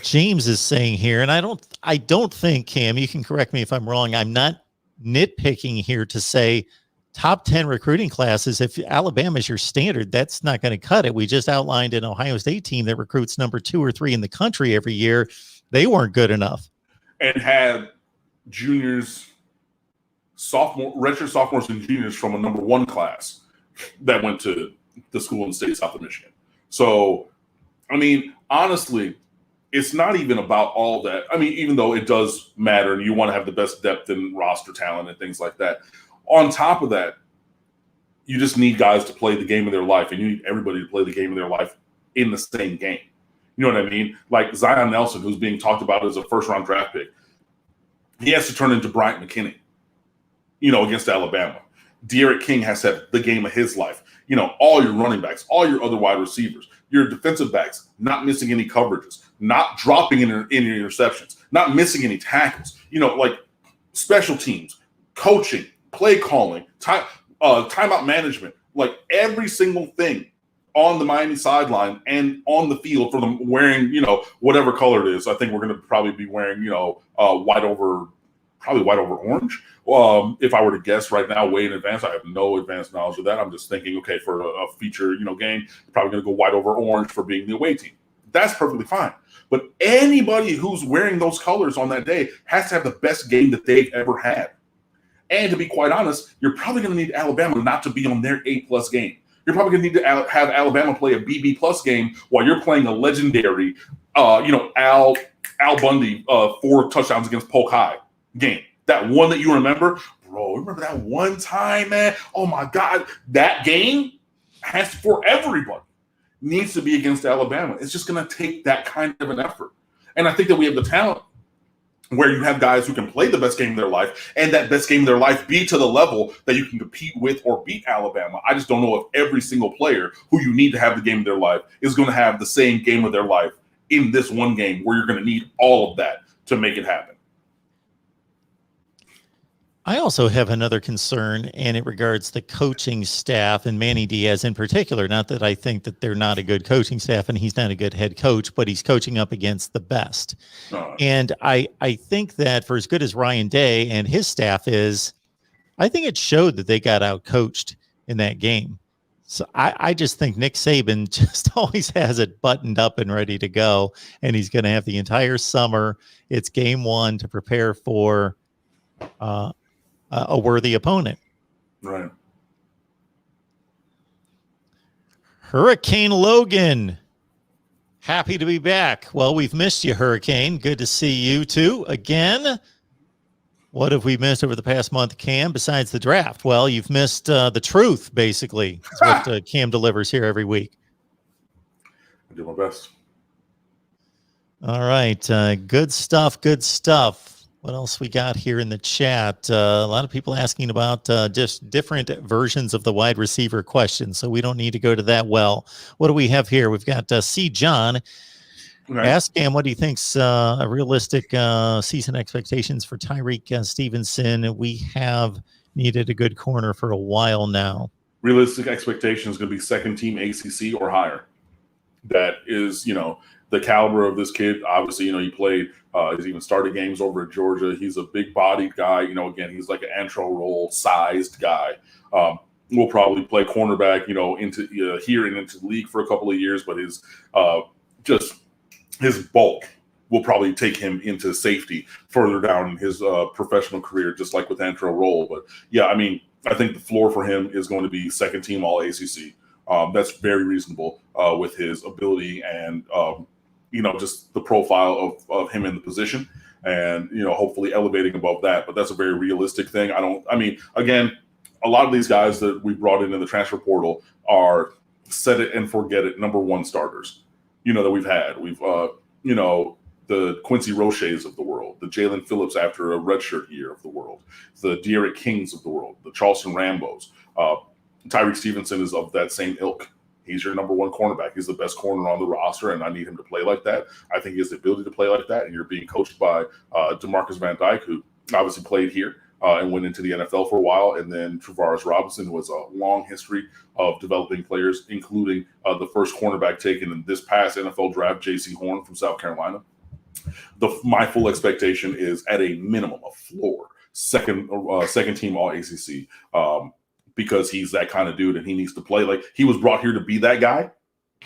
James is saying here, and I don't think, Cam, you can correct me if I'm wrong, I'm not nitpicking here to say top 10 recruiting classes. If Alabama is your standard, that's not going to cut it. We just outlined an Ohio State team that recruits number 2 or 3 in the country every year. They weren't good enough. And had juniors, redshirt sophomores and juniors from a number 1 class that went to the school in the state south of Michigan. So, I mean, honestly, it's not even about all that. I mean, even though it does matter and you want to have the best depth and roster talent and things like that. On top of that, you just need guys to play the game of their life, and you need everybody to play the game of their life in the same game. You know what I mean? Like Zion Nelson, who's being talked about as a first-round draft pick, he has to turn into Bryant McKinnon, against Alabama. Tyrique King has to have the game of his life. All your running backs, all your other wide receivers, your defensive backs, not missing any coverages, not dropping any interceptions, not missing any tackles, like special teams, coaching, play calling, timeout management, like every single thing on the Miami sideline and on the field for them wearing, whatever color it is. I think we're going to probably be wearing, white over orange. If I were to guess right now, way in advance, I have no advanced knowledge of that. I'm just thinking, okay, for a feature, game, probably going to go white over orange for being the away team. That's perfectly fine. But anybody who's wearing those colors on that day has to have the best game that they've ever had. And to be quite honest, you're probably going to need Alabama not to be on their A+ game. You're probably going to need to have Alabama play a BB+ game while you're playing a legendary, Al Bundy 4 touchdowns against Polk High game. That one that you remember, bro. Remember that one time, man? Oh my God, that game has for everybody needs to be against Alabama. It's just going to take that kind of an effort, and I think that we have the talent where you have guys who can play the best game of their life, and that best game of their life be to the level that you can compete with or beat Alabama. I just don't know if every single player who you need to have the game of their life is going to have the same game of their life in this one game where you're going to need all of that to make it happen. I also have another concern, and it regards the coaching staff and Manny Diaz in particular. Not that I think that they're not a good coaching staff and he's not a good head coach, but he's coaching up against the best. And I think that for as good as Ryan Day and his staff is, I think it showed that they got out-coached in that game. So I just think Nick Saban just always has it buttoned up and ready to go, and he's going to have the entire summer. It's game one to prepare for a worthy opponent. Right. Hurricane Logan, happy to be back. Well, we've missed you, Hurricane. Good to see you too again. What have we missed over the past month, Cam, besides the draft? Well, you've missed the truth, basically. That's what Cam delivers here every week. I do my best. All right. Good stuff. Good stuff. What else we got here in the chat? A lot of people asking about just different versions of the wide receiver question, so we don't need to go to that well. What do we have here? We've got C. John. Okay. Ask him what he thinks a realistic season expectations for Tyrique Stevenson. We have needed a good corner for a while now. Realistic expectations going to be second team ACC or higher. That is, the caliber of this kid. Obviously, he played, he's even started games over at Georgia. He's a big-bodied guy. Again, he's like an antro roll sized guy. Will probably play cornerback, into here and into the league for a couple of years, but his bulk will probably take him into safety further down in his professional career, just like with antro roll. But yeah, I mean, I think the floor for him is going to be second team all ACC. That's very reasonable with his ability and, just the profile of him in the position and, hopefully elevating above that. But that's a very realistic thing. Again, a lot of these guys that we brought into the transfer portal are set it and forget it number one starters, that we've had. We've, the Quincy Roches of the world, the Jalen Phillips after a redshirt year of the world, the Tyrique Kings of the world, the Charleston Rambos. Tyrique Stevenson is of that same ilk. He's your number one cornerback. He's the best corner on the roster, and I need him to play like that. I think he has the ability to play like that, and you're being coached by DeMarcus Van Dyke, who obviously played here and went into the NFL for a while, and then Travaris Robinson, who has a long history of developing players, including the first cornerback taken in this past NFL draft, J.C. Horn from South Carolina. My full expectation is at a minimum, a floor, second team all ACC. Because he's that kind of dude and he needs to play. Like, he was brought here to be that guy.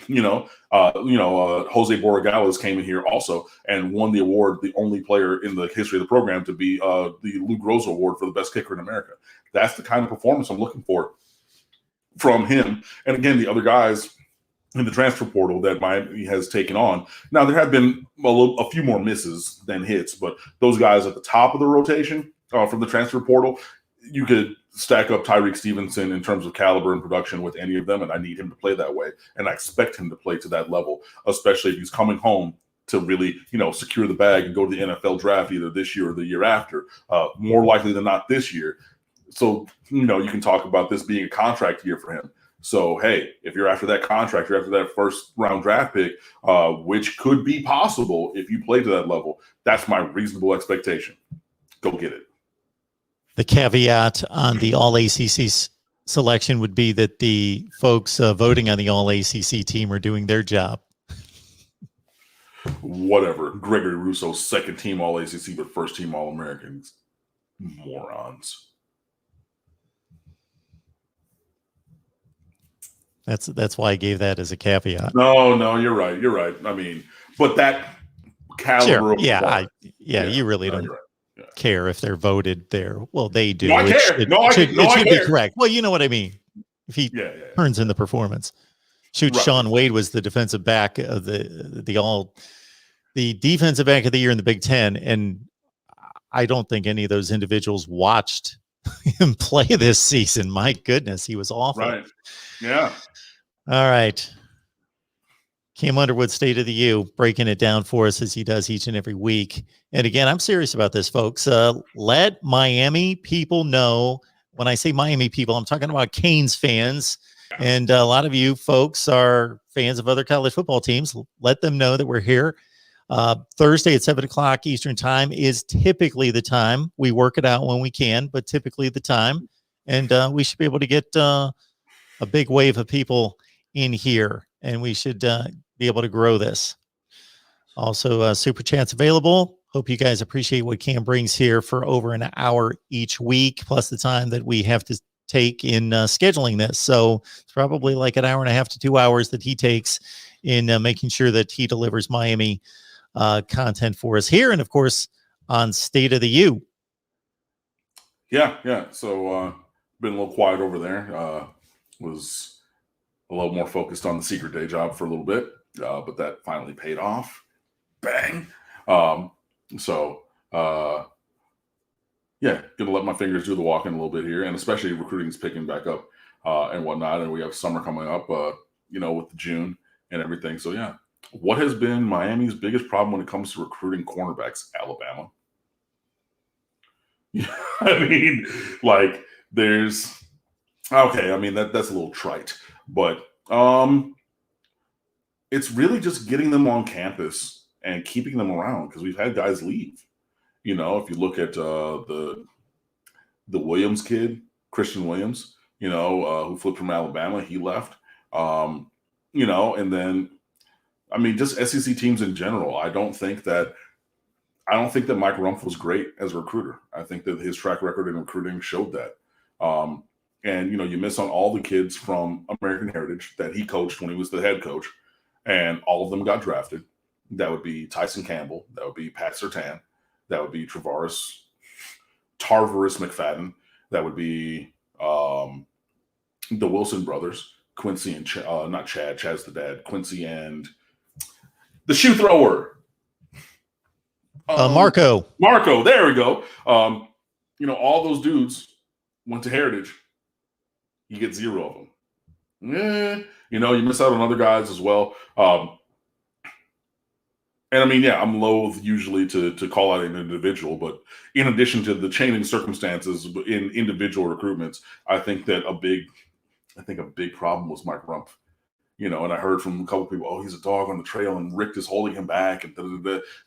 Jose Borregales came in here also and won the award, the only player in the history of the program to be the Lou Groza Award for the best kicker in America. That's the kind of performance I'm looking for from him. And again, the other guys in the transfer portal that Miami has taken on. Now, there have been a few more misses than hits, but those guys at the top of the rotation from the transfer portal, you could stack up Tyrique Stevenson in terms of caliber and production with any of them, and I need him to play that way, and I expect him to play to that level, especially if he's coming home to really, secure the bag and go to the NFL draft either this year or the year after. More likely than not this year. So, you can talk about this being a contract year for him. So, hey, if you're after that contract, you're after that first round draft pick, which could be possible if you play to that level, that's my reasonable expectation. Go get it. The caveat on the All ACC selection would be that the folks voting on the All ACC team are doing their job. Whatever. Gregory Russo's second team All ACC, but first team All Americans. Morons. That's why I gave that as a caveat. No, you're right. You're right. I mean, but that caliber. Sure. You really don't care if they're voted there. Well, they do. No, I care. It should be correct. Well, you know what I mean. If he turns in the performance. Shoot, right. Sean Wade was the defensive back of the defensive back of the year in the Big Ten, and I don't think any of those individuals watched him play this season. My goodness, he was awful. Right. Yeah. All right. Cam Underwood, State of the U, breaking it down for us as he does each and every week. And again, I'm serious about this, folks. Let Miami people know. When I say Miami people, I'm talking about Canes fans. And a lot of you folks are fans of other college football teams. Let them know that we're here. Thursday at 7 o'clock Eastern time is typically the time. We work it out when we can, but typically the time. And we should be able to get a big wave of people in here, and we should be able to grow this. Also, super chats available. Hope you guys appreciate what Cam brings here for over an hour each week, plus the time that we have to take in scheduling this. So it's probably like an hour and a half to 2 hours that he takes in making sure that he delivers Miami content for us here, and of course on State of the U. Yeah. So been a little quiet over there. Was a little more focused on the secret day job for a little bit, but that finally paid off. Bang. Gonna let my fingers do the walking a little bit here, and especially recruiting's picking back up and whatnot, and we have summer coming up, with June and everything. So yeah, what has been Miami's biggest problem when it comes to recruiting cornerbacks? Alabama. I mean, there's okay. I mean that's a little trite, but it's really just getting them on campus and keeping them around, because we've had guys leave. If you look at the Williams kid, Christian Williams, who flipped from Alabama, he left. And then, I mean, just SEC teams in general. I don't think that Mike Rumph was great as a recruiter. I think that his track record in recruiting showed that. And you miss on all the kids from American Heritage that he coached when he was the head coach, and all of them got drafted. That would be Tyson Campbell. That would be Pat Surtain. That would be Tarvarus McFadden. That would be the Wilson brothers, Quincy and not Chad. Chad's the dad. Quincy and the shoe thrower. Marco. There we go. All those dudes went to Heritage. You get 0 of them. You miss out on other guys as well. And I mean, I'm loath usually to call out an individual, but in addition to the chaining circumstances in individual recruitments, I think a big problem was Mike Rumph. And I heard from a couple of people, oh, he's a dog on the trail and Rick is holding him back. And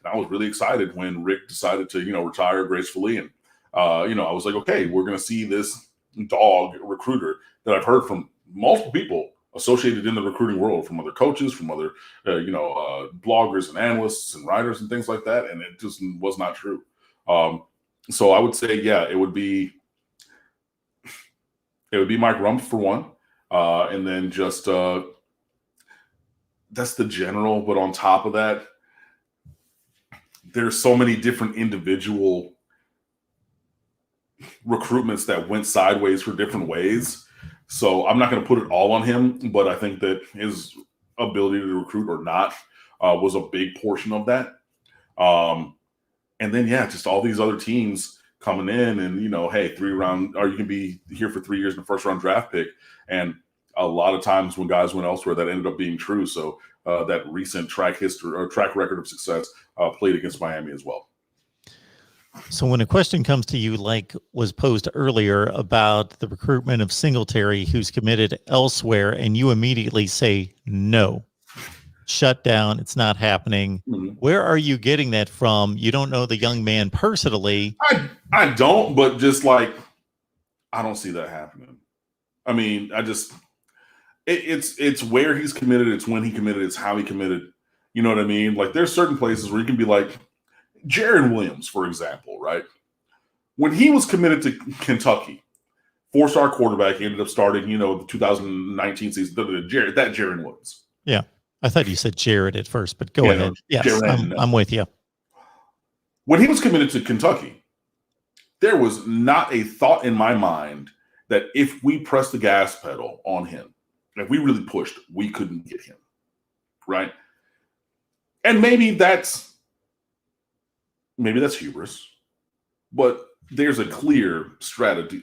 I was really excited when Rick decided to, retire gracefully. And, I was like, okay, we're going to see this dog recruiter that I've heard from multiple people associated in the recruiting world, from other coaches, from other, bloggers and analysts and writers and things like that. And it just was not true. So I would say, it would be Mike Rumph for one. And then just, that's the general. But on top of that, there's so many different individual recruitments that went sideways for different ways. So I'm not going to put it all on him, but I think that his ability to recruit or not was a big portion of that. And then, yeah, just all these other teams coming in and, hey, 3-round, or you can be here for 3 years in the first-round draft pick. And a lot of times when guys went elsewhere, that ended up being true. So that recent track record of success played against Miami as well. So when a question comes to you, like was posed earlier about the recruitment of Singletary, who's committed elsewhere, and you immediately say, no, shut down, it's not happening. Mm-hmm. Where are you getting that from? You don't know the young man personally. I don't, but just like, I don't see that happening. I mean, it's where he's committed. It's when he committed. It's how he committed. You know what I mean? Like there's certain places where you can be like, Jaron Williams, for example, right? When he was committed to Kentucky, 4-star quarterback, he ended up starting, the 2019 season. Jaron Williams. Yeah. I thought you said Jared at first, but go ahead. Yes, I'm with you. When he was committed to Kentucky, there was not a thought in my mind that if we pressed the gas pedal on him, if we really pushed, we couldn't get him, right? And maybe that's hubris, but there's a clear strategy,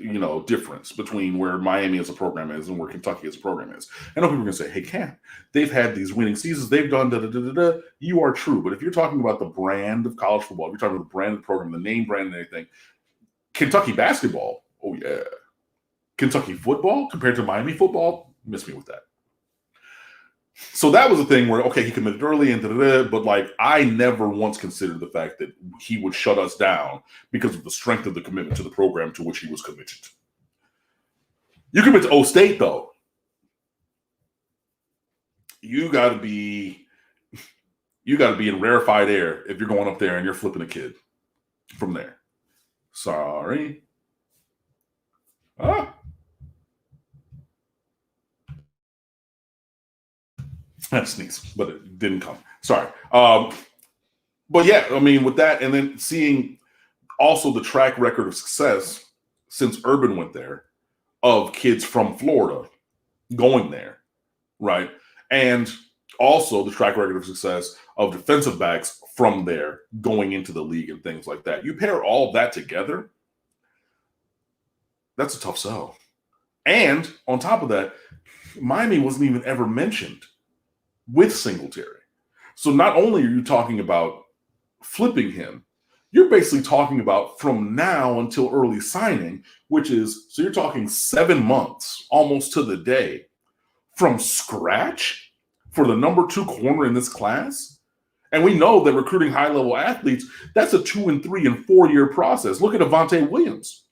difference between where Miami as a program is and where Kentucky as a program is. I know people are going to say, hey, Cam, they've had these winning seasons. They've done da-da-da-da-da. You are true. But if you're talking about the brand of college football, if you're talking about the brand of the program, the name brand and anything, Kentucky basketball, oh, yeah. Kentucky football compared to Miami football, miss me with that. So that was a thing where, okay, he committed early and but like I never once considered the fact that he would shut us down because of the strength of the commitment to the program to which he was committed. You commit to O State, though. You got to be in rarefied air if you're going up there and you're flipping a kid from there. Sorry. I sneezed, but it didn't come. Sorry. But yeah, I mean, with that, and then seeing also the track record of success since Urban went there of kids from Florida going there, right? And also the track record of success of defensive backs from there going into the league and things like that. You pair all of that together, that's a tough sell. And on top of that, Miami wasn't even ever mentioned with Singletary. So not only are you talking about flipping him, you're basically talking about from now until early signing, which is, so you're talking 7 months, almost to the day, from scratch for the number 2 corner in this class. And we know that recruiting high-level athletes, that's a 2 and 3 and 4 year process. Look at Avante Williams.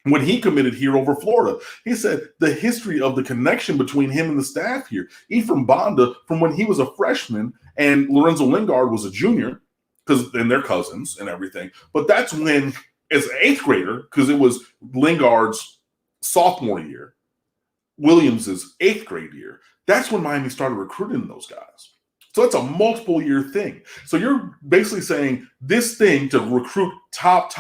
When he committed here over Florida, he said the history of the connection between him and the staff here, Ephraim Bonda, from when he was a freshman and Lorenzo Lingard was a junior, and they're cousins and everything. But that's when, as an 8th grader, because it was Lingard's sophomore year, Williams's 8th grade year, that's when Miami started recruiting those guys. So it's a multiple year thing. So you're basically saying this thing to recruit top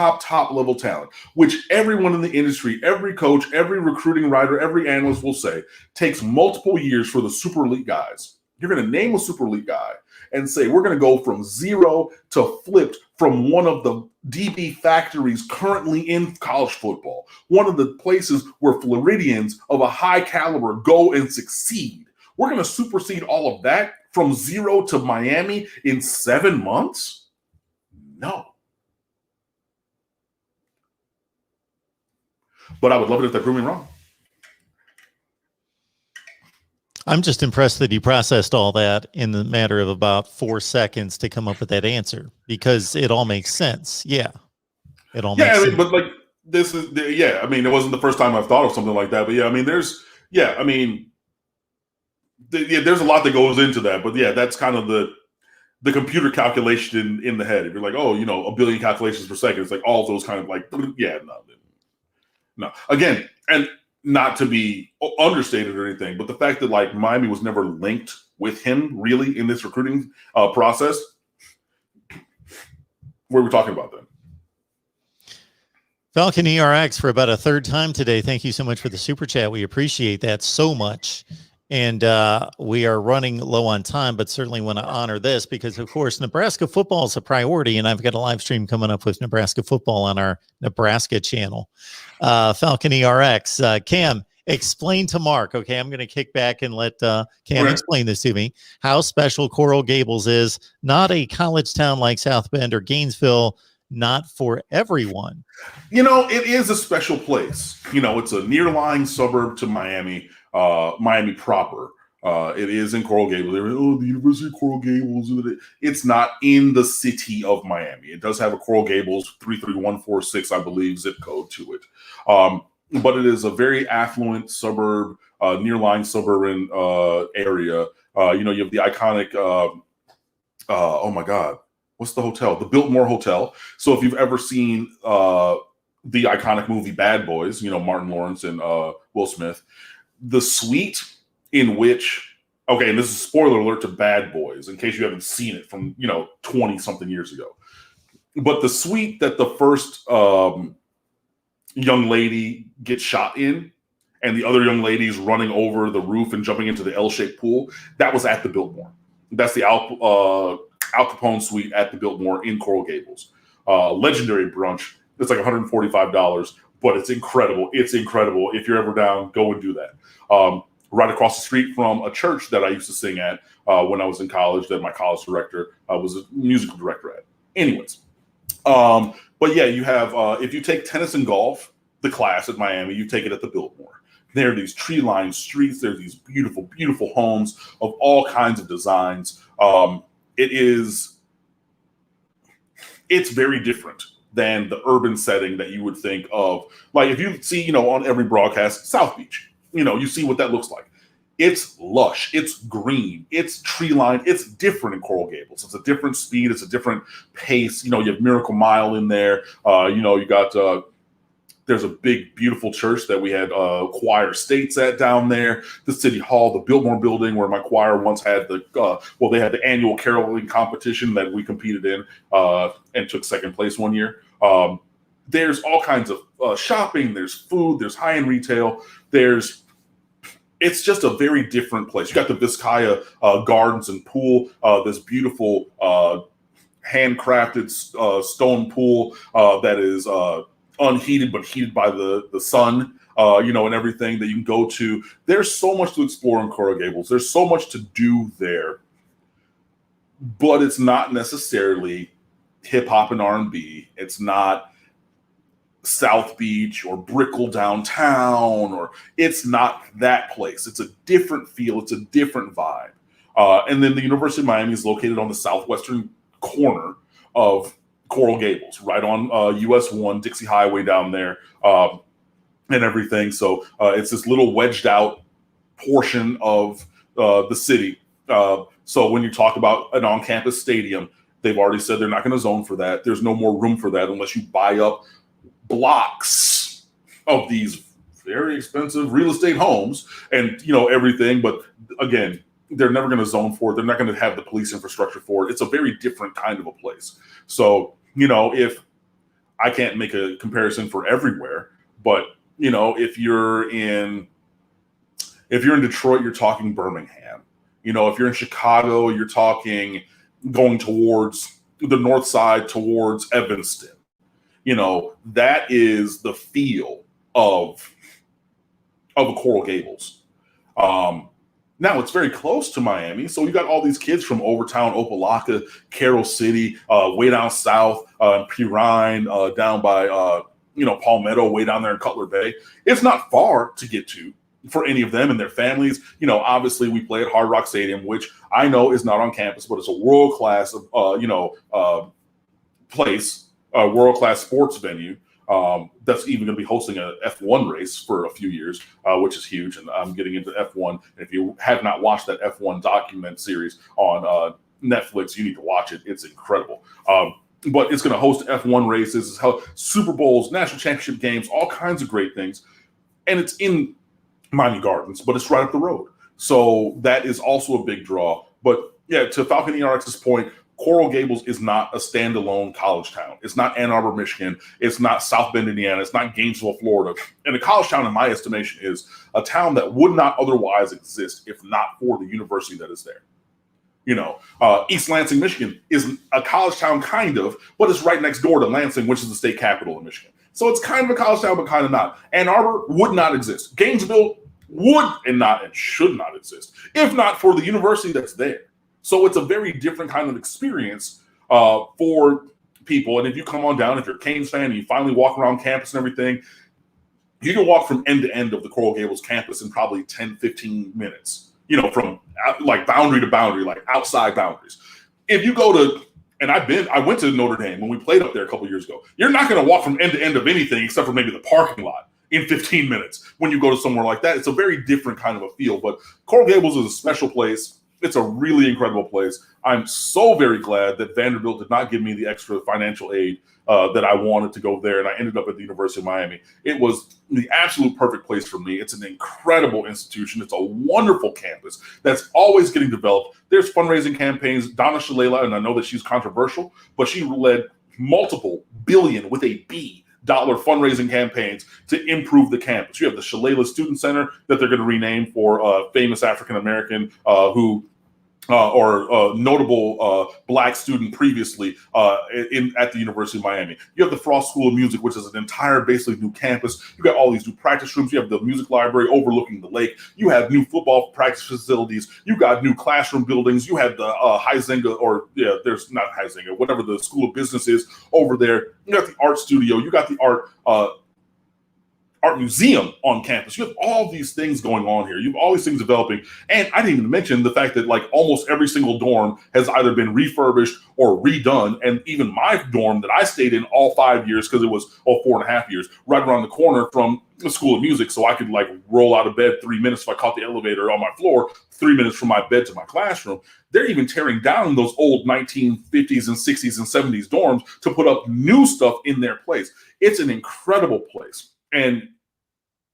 level talent, which everyone in the industry, every coach, every recruiting writer, every analyst will say takes multiple years for the super elite guys. You're going to name a super elite guy and say, we're going to go from 0 to flipped from one of the DB factories currently in college football, one of the places where Floridians of a high caliber go and succeed. We're going to supersede all of that from 0 to Miami in 7 months? No. But I would love it if they prove me wrong. I'm just impressed that he processed all that in the matter of about 4 seconds to come up with that answer, because it all makes sense. Yeah. It all makes sense. But like this is, I mean, it wasn't the first time I've thought of something like that, but yeah, I mean, there's a lot that goes into that, but yeah, that's kind of the computer calculation in the head. If you're like, oh, a billion calculations per second, it's like all of those kind of like, yeah, no. Again, and not to be understated or anything, but the fact that like Miami was never linked with him really in this recruiting process, what are we talking about then? Falcon ERX for about a third time today. Thank you so much for the super chat. We appreciate that so much. And we are running low on time, but certainly want to honor this because, of course, Nebraska football is a priority. And I've got a live stream coming up with Nebraska football on our Nebraska channel. Falcon ERX. Cam, explain to Mark. Okay, I'm going to kick back and let Cam explain this to me. How special Coral Gables is. Not a college town like South Bend or Gainesville. Not for everyone. It is a special place. It's a near-lying suburb to Miami. Miami proper. It is in Coral Gables. The University of Coral Gables. It's not in the city of Miami. It does have a Coral Gables 33146, I believe, zip code to it. But it is a very affluent suburb, near-lying suburban area. You have the iconic, oh my God, what's the hotel? The Biltmore Hotel. So if you've ever seen the iconic movie Bad Boys, Martin Lawrence and Will Smith, the suite in which, okay, and this is a spoiler alert to Bad Boys in case you haven't seen it from 20 something years ago, but the suite that the first young lady gets shot in and the other young lady's running over the roof and jumping into the L-shaped pool, that was at the Biltmore. That's the Al Capone suite at the Biltmore in Coral Gables. Legendary brunch. It's like $145, but it's incredible. It's incredible. If you're ever down, go and do that. Right across the street from a church that I used to sing at when I was in college, that my college director was a musical director at. Anyways, but yeah, you have, if you take tennis and golf, the class at Miami, you take it at the Biltmore. There are these tree-lined streets. There are these beautiful, beautiful homes of all kinds of designs. It's very different than the urban setting that you would think of. Like if you see, on every broadcast, South Beach, you see what that looks like. It's lush, it's green, it's tree lined, it's different in Coral Gables. It's a different speed, it's a different pace. You have Miracle Mile in there. You got there's a big, beautiful church that we had choir states at down there. The City Hall, the Biltmore building where my choir once had they had the annual caroling competition that we competed in and took second place one year. There's all kinds of shopping. There's food. There's high-end retail. It's just a very different place. You got the Vizcaya Gardens and pool, this beautiful handcrafted stone pool that is unheated but heated by the sun, and everything that you can go to. There's so much to explore in Coral Gables. There's so much to do there, but it's not necessarily hip hop and R&B. It's not South Beach or Brickell downtown, or it's not that place. It's a different feel. It's a different vibe. And then the University of Miami is located on the southwestern corner of Coral Gables, right on US 1, Dixie Highway down there, and everything. So it's this little wedged out portion of the city. So when you talk about an on-campus stadium, they've already said they're not going to zone for that. There's no more room for that unless you buy up blocks of these very expensive real estate homes and everything. But again, they're never going to zone for it. They're not going to have the police infrastructure for it. It's a very different kind of a place. So if I can't make a comparison for everywhere, but if you're in Detroit, you're talking Birmingham. If you're in Chicago, you're talking going towards the north side towards Evanston. That is the feel of a Coral Gables. Now it's very close to Miami, so you got all these kids from Overtown, Opelika, Carroll City, way down south, Pirine, down by Palmetto, way down there in Cutler Bay. It's not far to get to for any of them and their families. Obviously we play at Hard Rock Stadium, which I know is not on campus, but it's a world-class, place, a world-class sports venue. That's even going to be hosting a F1 race for a few years, which is huge. And I'm getting into F1. And if you have not watched that F1 document series on Netflix, you need to watch it. It's incredible. But it's going to host F1 races, Super Bowls, national championship games, all kinds of great things. And it's in Miami Gardens, but it's right up the road. So that is also a big draw. But yeah, to Falcon ERX's point, Coral Gables is not a standalone college town. It's not Ann Arbor, Michigan. It's not South Bend, Indiana. It's not Gainesville, Florida. And a college town, in my estimation, is a town that would not otherwise exist if not for the university that is there. East Lansing, Michigan is a college town kind of, but it's right next door to Lansing, which is the state capital of Michigan. So it's kind of a college town, but kind of not. Ann Arbor would not exist. Gainesville would and should not exist if not for the university that's there. So it's a very different kind of experience for people. And if you come on down, if you're a Canes fan and you finally walk around campus and everything, you can walk from end to end of the Coral Gables campus in probably 10, 15 minutes, from like boundary to boundary, like outside boundaries. If you go to, and I went to Notre Dame when we played up there a couple of years ago, you're not going to walk from end to end of anything except for maybe the parking lot in 15 minutes. When you go to somewhere like that, it's a very different kind of a feel. But Coral Gables is a special place. It's a really incredible place. I'm so very glad that Vanderbilt did not give me the extra financial aid that I wanted to go there, and I ended up at the University of Miami. It was the absolute perfect place for me. It's an incredible institution. It's a wonderful campus that's always getting developed. There's fundraising campaigns. Donna Shalala, and I know that she's controversial, but she led multiple billion with a B dollar fundraising campaigns to improve the campus. You have the Shalala Student Center that they're going to rename for a famous African-American or notable Black student previously at the University of Miami. You have the Frost School of Music, which is an entire basically new campus. You got all these new practice rooms. You have the music library overlooking the lake. You have new football practice facilities. You got new classroom buildings. You have the there's not Huizenga, whatever the School of Business is over there. You got the art studio. You got the art museum on campus. You have all these things going on here. You have all these things developing. And I didn't even mention the fact that like almost every single dorm has either been refurbished or redone. And even my dorm that I stayed in all 5 years, because it was 4.5 years, right around the corner from the School of Music. So I could like roll out of bed 3 minutes if I caught the elevator on my floor, 3 minutes from my bed to my classroom. They're even tearing down those old 1950s and 60s and 70s dorms to put up new stuff in their place. It's an incredible place. And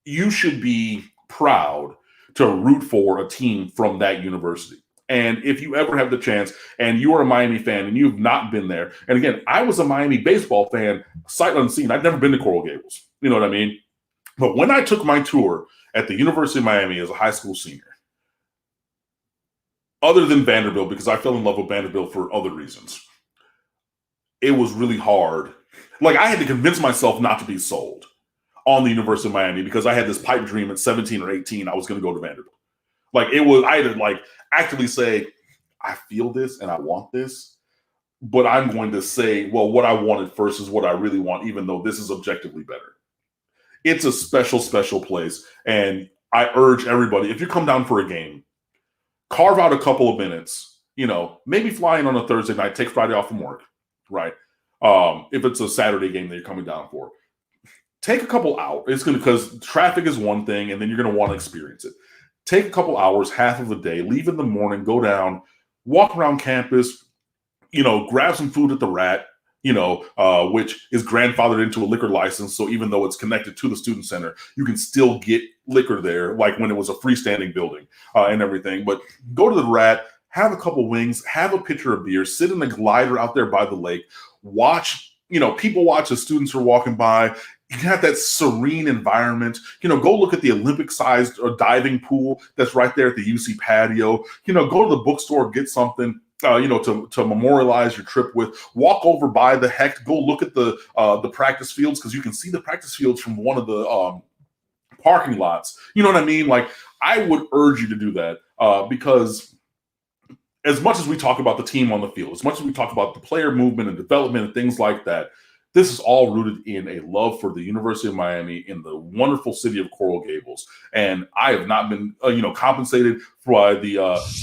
you should be proud to root for a team from that university. And if you ever have the chance and you are a Miami fan and you've not been there, and again, I was a Miami baseball fan, sight unseen. I'd never been to Coral Gables. You know what I mean? But when I took my tour at the University of Miami as a high school senior, other than Vanderbilt, because I fell in love with Vanderbilt for other reasons, it was really hard. Like I had to convince myself not to be sold on the University of Miami because I had this pipe dream at 17 or 18. I was going to go to Vanderbilt. Like I had to like actively say, I feel this and I want this, but I'm going to say, well, what I wanted first is what I really want, even though this is objectively better. It's a special, special place. And I urge everybody, if you come down for a game, carve out a couple of minutes, maybe fly in on a Thursday night, take Friday off from work, right? If it's a Saturday game that you're coming down for. Take a couple out. Because traffic is one thing, and then you're going to want to experience it. Take a couple hours, half of the day, leave in the morning, go down, walk around campus, grab some food at the Rat, which is grandfathered into a liquor license. So even though it's connected to the student center, you can still get liquor there, like when it was a freestanding building and everything. But go to the Rat, have a couple wings, have a pitcher of beer, sit in a glider out there by the lake, watch, people watch as students are walking by. You have that serene environment. Go look at the Olympic-sized diving pool that's right there at the UC patio. Go to the bookstore, get something, to memorialize your trip with. Walk over by the Hecht. Go look at the practice fields because you can see the practice fields from one of the parking lots. You know what I mean? Like, I would urge you to do that because as much as we talk about the team on the field, as much as we talk about the player movement and development and things like that, this is all rooted in a love for the University of Miami in the wonderful city of Coral Gables. And I have not been, compensated by the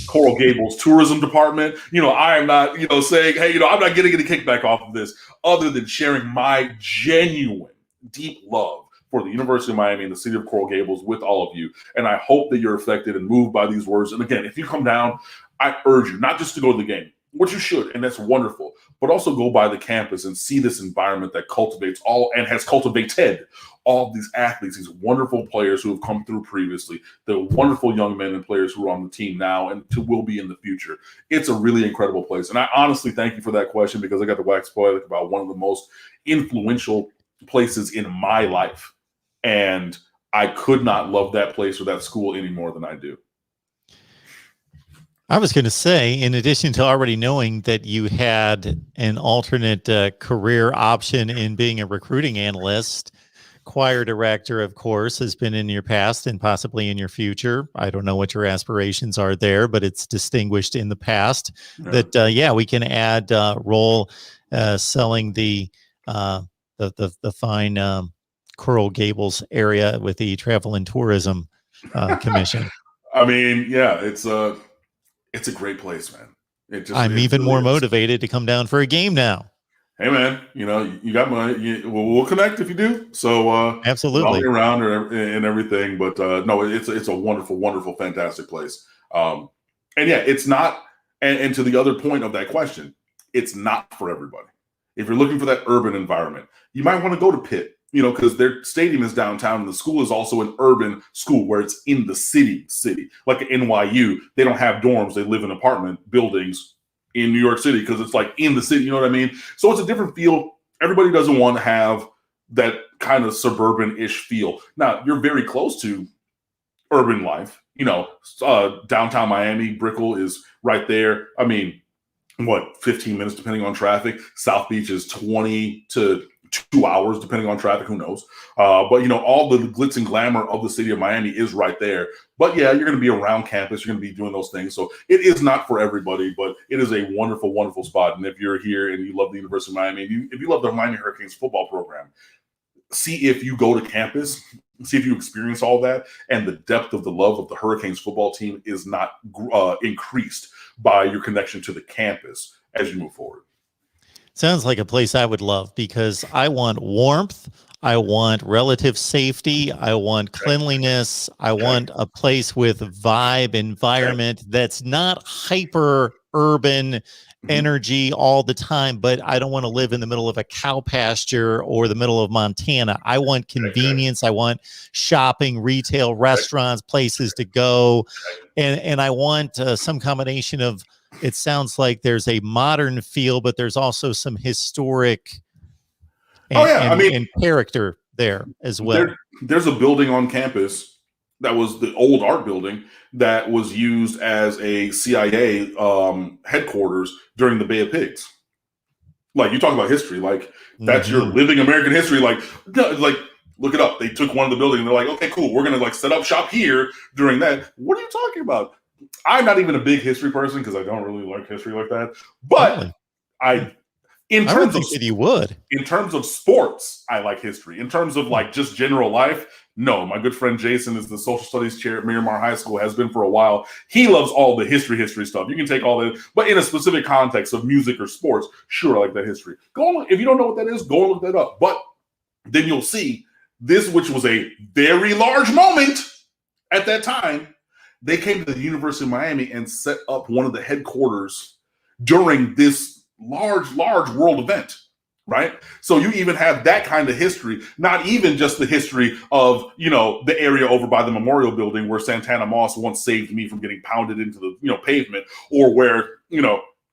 Coral Gables tourism department. I am not, saying, hey, I'm not getting any kickback off of this other than sharing my genuine, deep love for the University of Miami and the city of Coral Gables with all of you. And I hope that you're affected and moved by these words. And again, if you come down, I urge you not just to go to the game, which you should, and that's wonderful. But also go by the campus and see this environment that cultivates all and has cultivated all of these athletes, these wonderful players who have come through previously, the wonderful young men and players who are on the team now and will be in the future. It's a really incredible place. And I honestly thank you for that question, because I got to wax poetic about one of the most influential places in my life. And I could not love that place or that school any more than I do. I was going to say, in addition to already knowing that you had an alternate career option in being a recruiting analyst, choir director, of course, has been in your past and possibly in your future. I don't know what your aspirations are there, but it's distinguished in the past. Yeah. That we can add role selling the fine Coral Gables area with the Travel and Tourism Commission. I mean, yeah, it's a great place, man. I'm even more motivated to come down for a game now. Hey, man, you got money. We'll connect if you do. So absolutely, I'll be around and everything. But no, it's a wonderful, wonderful, fantastic place. And yeah, it's not. And to the other point of that question, it's not for everybody. If you're looking for that urban environment, you might want to go to Pitt. Because their stadium is downtown and the school is also an urban school where it's in the city. Like at NYU, they don't have dorms. They live in apartment buildings in New York City because it's like in the city. You know what I mean? So it's a different feel. Everybody doesn't want to have that kind of suburban-ish feel. Now, you're very close to urban life. Downtown Miami, Brickell is right there. I mean, 15 minutes depending on traffic. South Beach is 20 to 2 hours, depending on traffic, who knows? But, all the glitz and glamour of the city of Miami is right there. But, yeah, you're going to be around campus. You're going to be doing those things. So it is not for everybody, but it is a wonderful, wonderful spot. And if you're here and you love the University of Miami, if you love the Miami Hurricanes football program, see if you go to campus, see if you experience all that, and the depth of the love of the Hurricanes football team is not increased by your connection to the campus as you move forward. Sounds like a place I would love, because I want warmth. I want relative safety. I want cleanliness. I want a place with vibe, environment that's not hyper urban energy all the time, but I don't want to live in the middle of a cow pasture or the middle of Montana. I want convenience. I want shopping, retail, restaurants, places to go. And I want some combination of, it sounds like there's a modern feel, but there's also some historic and character there as well. There's a building on campus that was the old art building that was used as a CIA headquarters during the Bay of Pigs. Like, you talk about history, like that's your living American history. Like look it up. They took one of the buildings and they're like, okay, cool. We're going to shop shop here during that. What are you talking about? I'm not even a big history person because I don't really like history like that. But really? In terms of sports, I like history. In terms of just general life, no. My good friend Jason is the social studies chair at Miramar High School, has been for a while. He loves all the history stuff. You can take all that, but in a specific context of music or sports, sure, I like that history. If you don't know what that is, go and look that up. But then you'll see this, which was a very large moment at that time. They came to the University of Miami and set up one of the headquarters during this large world event, right? So you even have that kind of history, not even just the history of, the area over by the Memorial Building where Santana Moss once saved me from getting pounded into the, pavement, or where,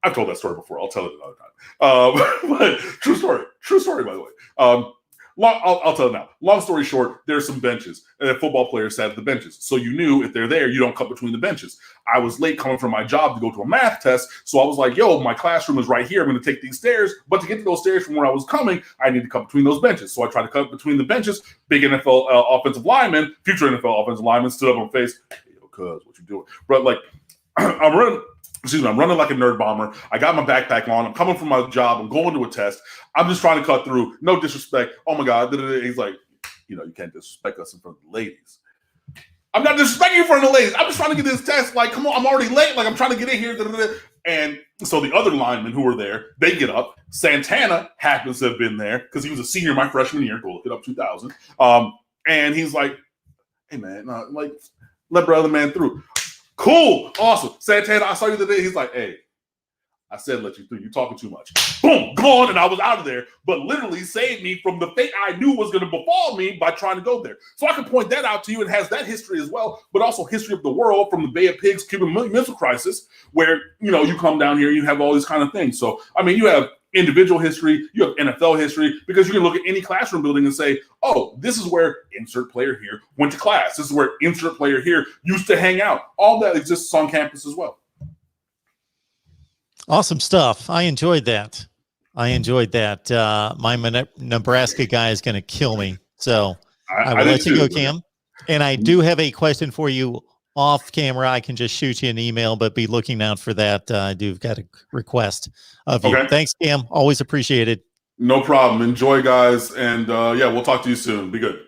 I've told that story before. I'll tell it another time. But true story, by the way. I'll tell it now. Long story short, there's some benches, and football players sat at the benches. So you knew if they're there, you don't cut between the benches. I was late coming from my job to go to a math test, so I was like, my classroom is right here. I'm going to take these stairs, but to get to those stairs from where I was coming, I need to cut between those benches. So I tried to cut between the benches. Big NFL offensive lineman, future NFL offensive lineman, stood up on face. Hey, cuz, what you doing? But I'm running like a nerd bomber. I got my backpack on. I'm coming from my job. I'm going to a test. I'm just trying to cut through. No disrespect. Oh, my God. He's like, you can't disrespect us in front of the ladies. I'm not disrespecting you in front of the ladies. I'm just trying to get this test. Come on, I'm already late. I'm trying to get in here. And so the other linemen who were there, they get up. Santana happens to have been there because he was a senior my freshman year. Go look it up, 2000. And he's like, hey, man, let brother man through. Cool. Awesome. Santana, I saw you today. He's like, hey, I said let you through. You're talking too much. Boom, gone, and I was out of there. But literally saved me from the fate I knew was going to befall me by trying to go there. So I can point that out to you. It has that history as well, but also history of the world from the Bay of Pigs, Cuban Missile Crisis, where, you know, you come down here, you have all these kind of things. So, I mean, you have individual history, you have NFL history, because you can look at any classroom building and say, oh, this is where insert player here went to class. This is where insert player here used to hang out. All that exists on campus as well. Awesome stuff. I enjoyed that. My Nebraska guy is going to kill me. So I will let you go, Cam. And I do have a question for you off camera. I can just shoot you an email, but be looking out for that. I do got a request of you. Okay. Thanks, Cam. Always appreciated. No problem. Enjoy, guys. And yeah, we'll talk to you soon. Be good.